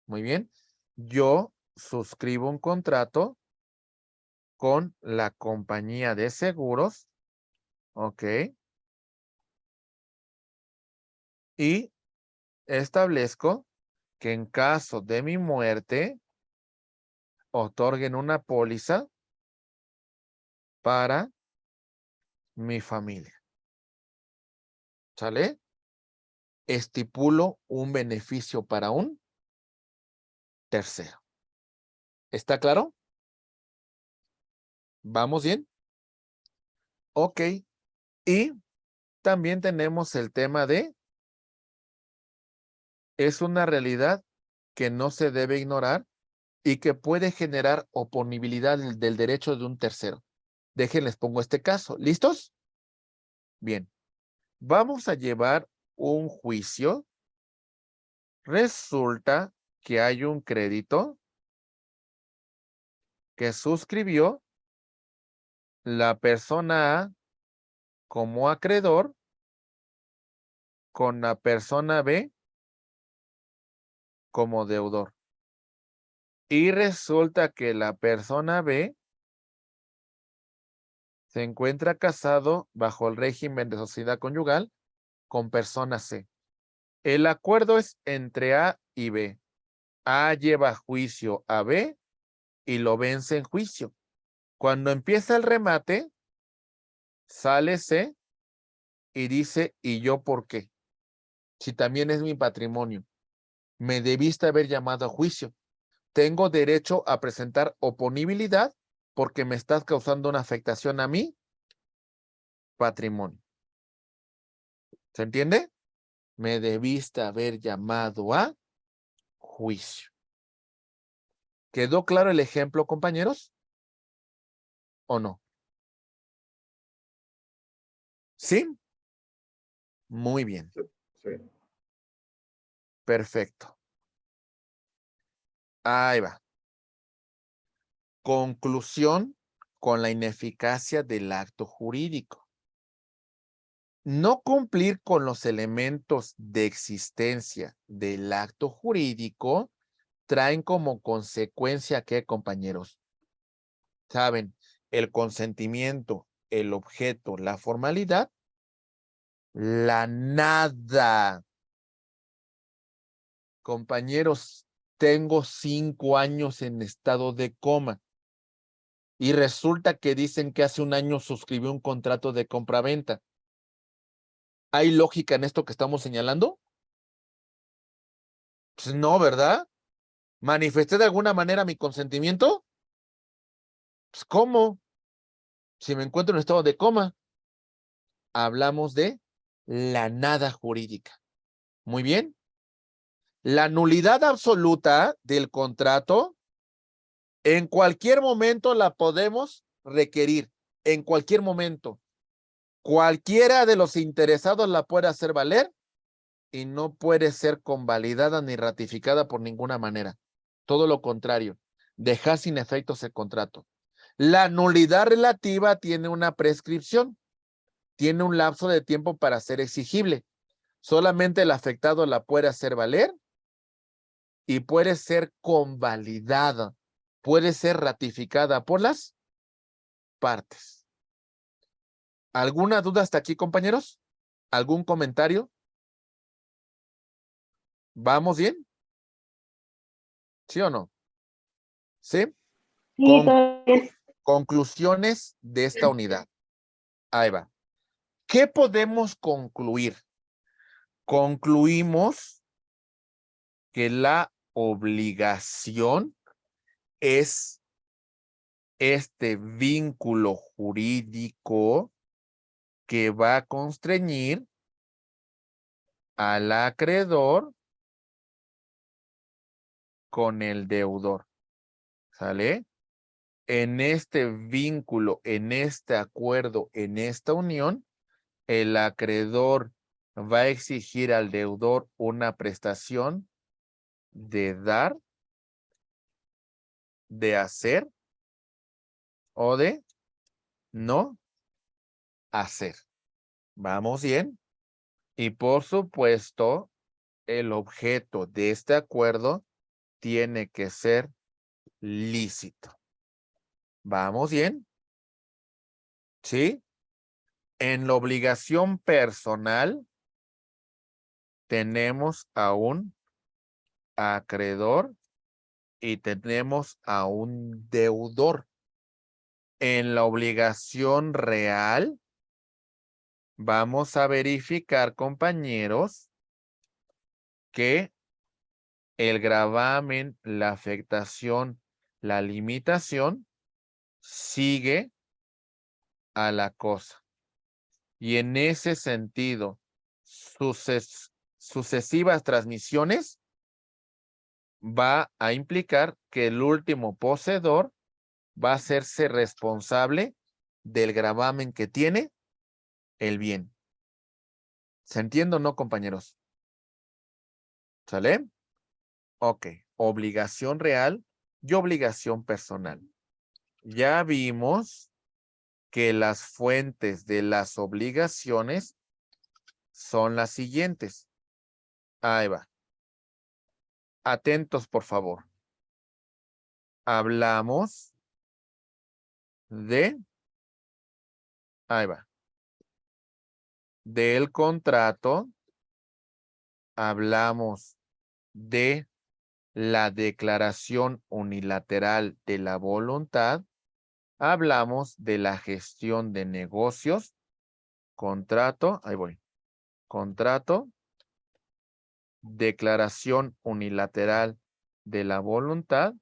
Muy bien. Yo suscribo un contrato con la compañía de seguros. Ok. Y establezco que en caso de mi muerte, otorguen una póliza para mi familia. ¿Sale? Estipulo un beneficio para un tercero. ¿Está claro? ¿Vamos bien? Ok. Y también tenemos el tema de es una realidad que no se debe ignorar y que puede generar oponibilidad del derecho de un tercero. Déjenles pongo este caso. ¿Listos? Bien. Vamos a llevar un juicio. Resulta que hay un crédito que suscribió la persona A como acreedor con la persona B como deudor. Y resulta que la persona B se encuentra casado bajo el régimen de sociedad conyugal con persona C. El acuerdo es entre A y B. A lleva a juicio a B y lo vence en juicio. Cuando empieza el remate, sale C y dice, ¿y yo por qué? Si también es mi patrimonio, me debiste haber llamado a juicio. Tengo derecho a presentar oponibilidad porque me estás causando una afectación a mi patrimonio. ¿Se entiende? Me debiste haber llamado a juicio. ¿Quedó claro el ejemplo, compañeros? ¿O no? ¿Sí? Muy bien. Sí. Perfecto. Ahí va. Conclusión con la ineficacia del acto jurídico. No cumplir con los elementos de existencia del acto jurídico traen como consecuencia ¿qué, compañeros? Saben, el consentimiento, el objeto, la formalidad, la nada. Compañeros, tengo 5 años en estado de coma y resulta que dicen que hace un año suscribió un contrato de compraventa. ¿Hay lógica en esto que estamos señalando? Pues no, ¿verdad? ¿Manifesté de alguna manera mi consentimiento? Pues ¿cómo? Si me encuentro en estado de coma. Hablamos de la nada jurídica. Muy bien. La nulidad absoluta del contrato, en cualquier momento la podemos requerir. En cualquier momento. Cualquiera de los interesados la puede hacer valer y no puede ser convalidada ni ratificada por ninguna manera. Todo lo contrario, dejar sin efectos el contrato. La nulidad relativa tiene una prescripción, tiene un lapso de tiempo para ser exigible. Solamente el afectado la puede hacer valer y puede ser convalidada, puede ser ratificada por las partes. ¿Alguna duda hasta aquí, compañeros? ¿Algún comentario? ¿Vamos bien? ¿Sí o no? ¿Sí? Sí, todo bien. Conclusiones de esta unidad. Ahí va. ¿Qué podemos concluir? Concluimos que la obligación es este vínculo jurídico que va a constreñir al acreedor con el deudor. ¿Sale? En este vínculo, en este acuerdo, en esta unión, el acreedor va a exigir al deudor una prestación de dar, de hacer o de no hacer. ¿Vamos bien? Y por supuesto, el objeto de este acuerdo tiene que ser lícito. ¿Vamos bien? ¿Sí? En la obligación personal tenemos a un acreedor y tenemos a un deudor. En la obligación real vamos a verificar, compañeros, que el gravamen, la afectación, la limitación sigue a la cosa. Y en ese sentido, sucesivas transmisiones va a implicar que el último poseedor va a hacerse responsable del gravamen que tiene el bien. ¿Se entiende o no, compañeros? ¿Sale? Ok. Obligación real y obligación personal. Ya vimos que las fuentes de las obligaciones son las siguientes. Ahí va. Atentos, por favor. Hablamos de, ahí va, del contrato, hablamos de la declaración unilateral de la voluntad, hablamos de la gestión de negocios, contrato, ahí voy, contrato, declaración unilateral de la voluntad,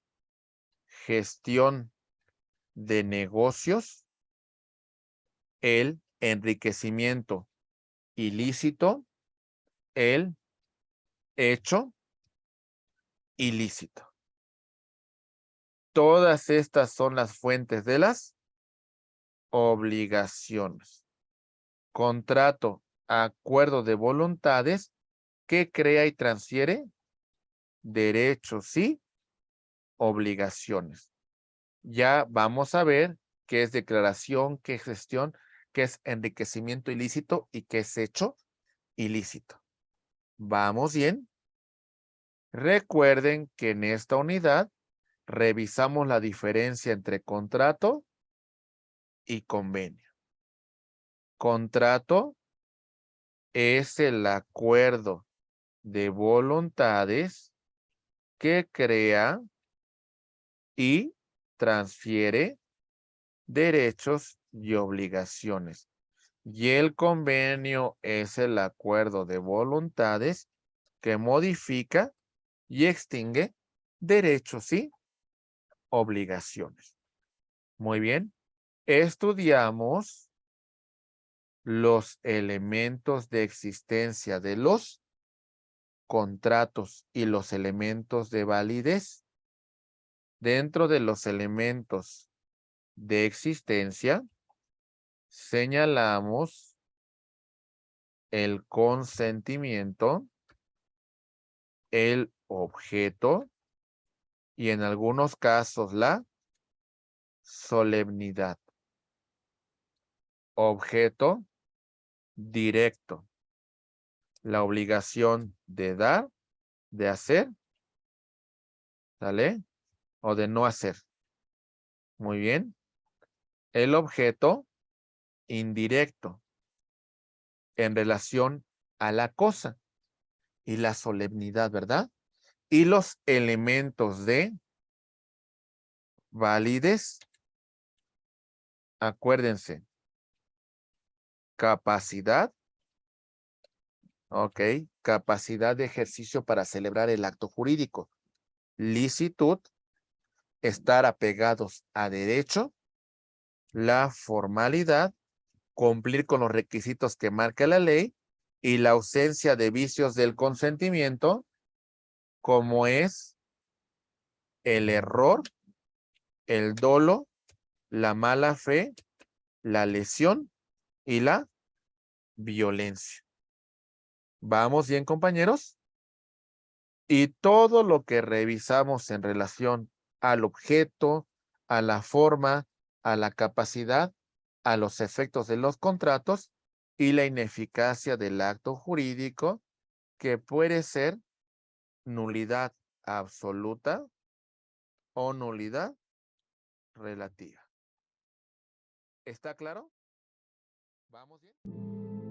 gestión de negocios, el enriquecimiento ilícito, el hecho ilícito. Todas estas son las fuentes de las obligaciones. Contrato, acuerdo de voluntades que crea y transfiere derechos y obligaciones. Ya vamos a ver qué es declaración, qué es gestión, qué es enriquecimiento ilícito y qué es hecho ilícito. ¿Vamos bien? Recuerden que en esta unidad revisamos la diferencia entre contrato y convenio. Contrato es el acuerdo de voluntades que crea y transfiere derechos y obligaciones. Y el convenio es el acuerdo de voluntades que modifica y extingue derechos y obligaciones. Muy bien. Estudiamos los elementos de existencia de los contratos y los elementos de validez. Dentro de los elementos de existencia, señalamos el consentimiento, el objeto y en algunos casos la solemnidad. Objeto directo. La obligación de dar, de hacer, ¿sale? O de no hacer. Muy bien. El objeto indirecto en relación a la cosa y la solemnidad, ¿verdad? Y los elementos de validez. Acuérdense. Capacidad. Ok. Capacidad de ejercicio para celebrar el acto jurídico. Licitud. Estar apegados a derecho. La formalidad. Cumplir con los requisitos que marca la ley. Y la ausencia de vicios del consentimiento, como es el error, el dolo, la mala fe, la lesión y la violencia. ¿Vamos bien, compañeros? Y todo lo que revisamos en relación al objeto, a la forma, a la capacidad, a los efectos de los contratos y la ineficacia del acto jurídico, que puede ser nulidad absoluta o nulidad relativa. ¿Está claro? ¿Vamos bien?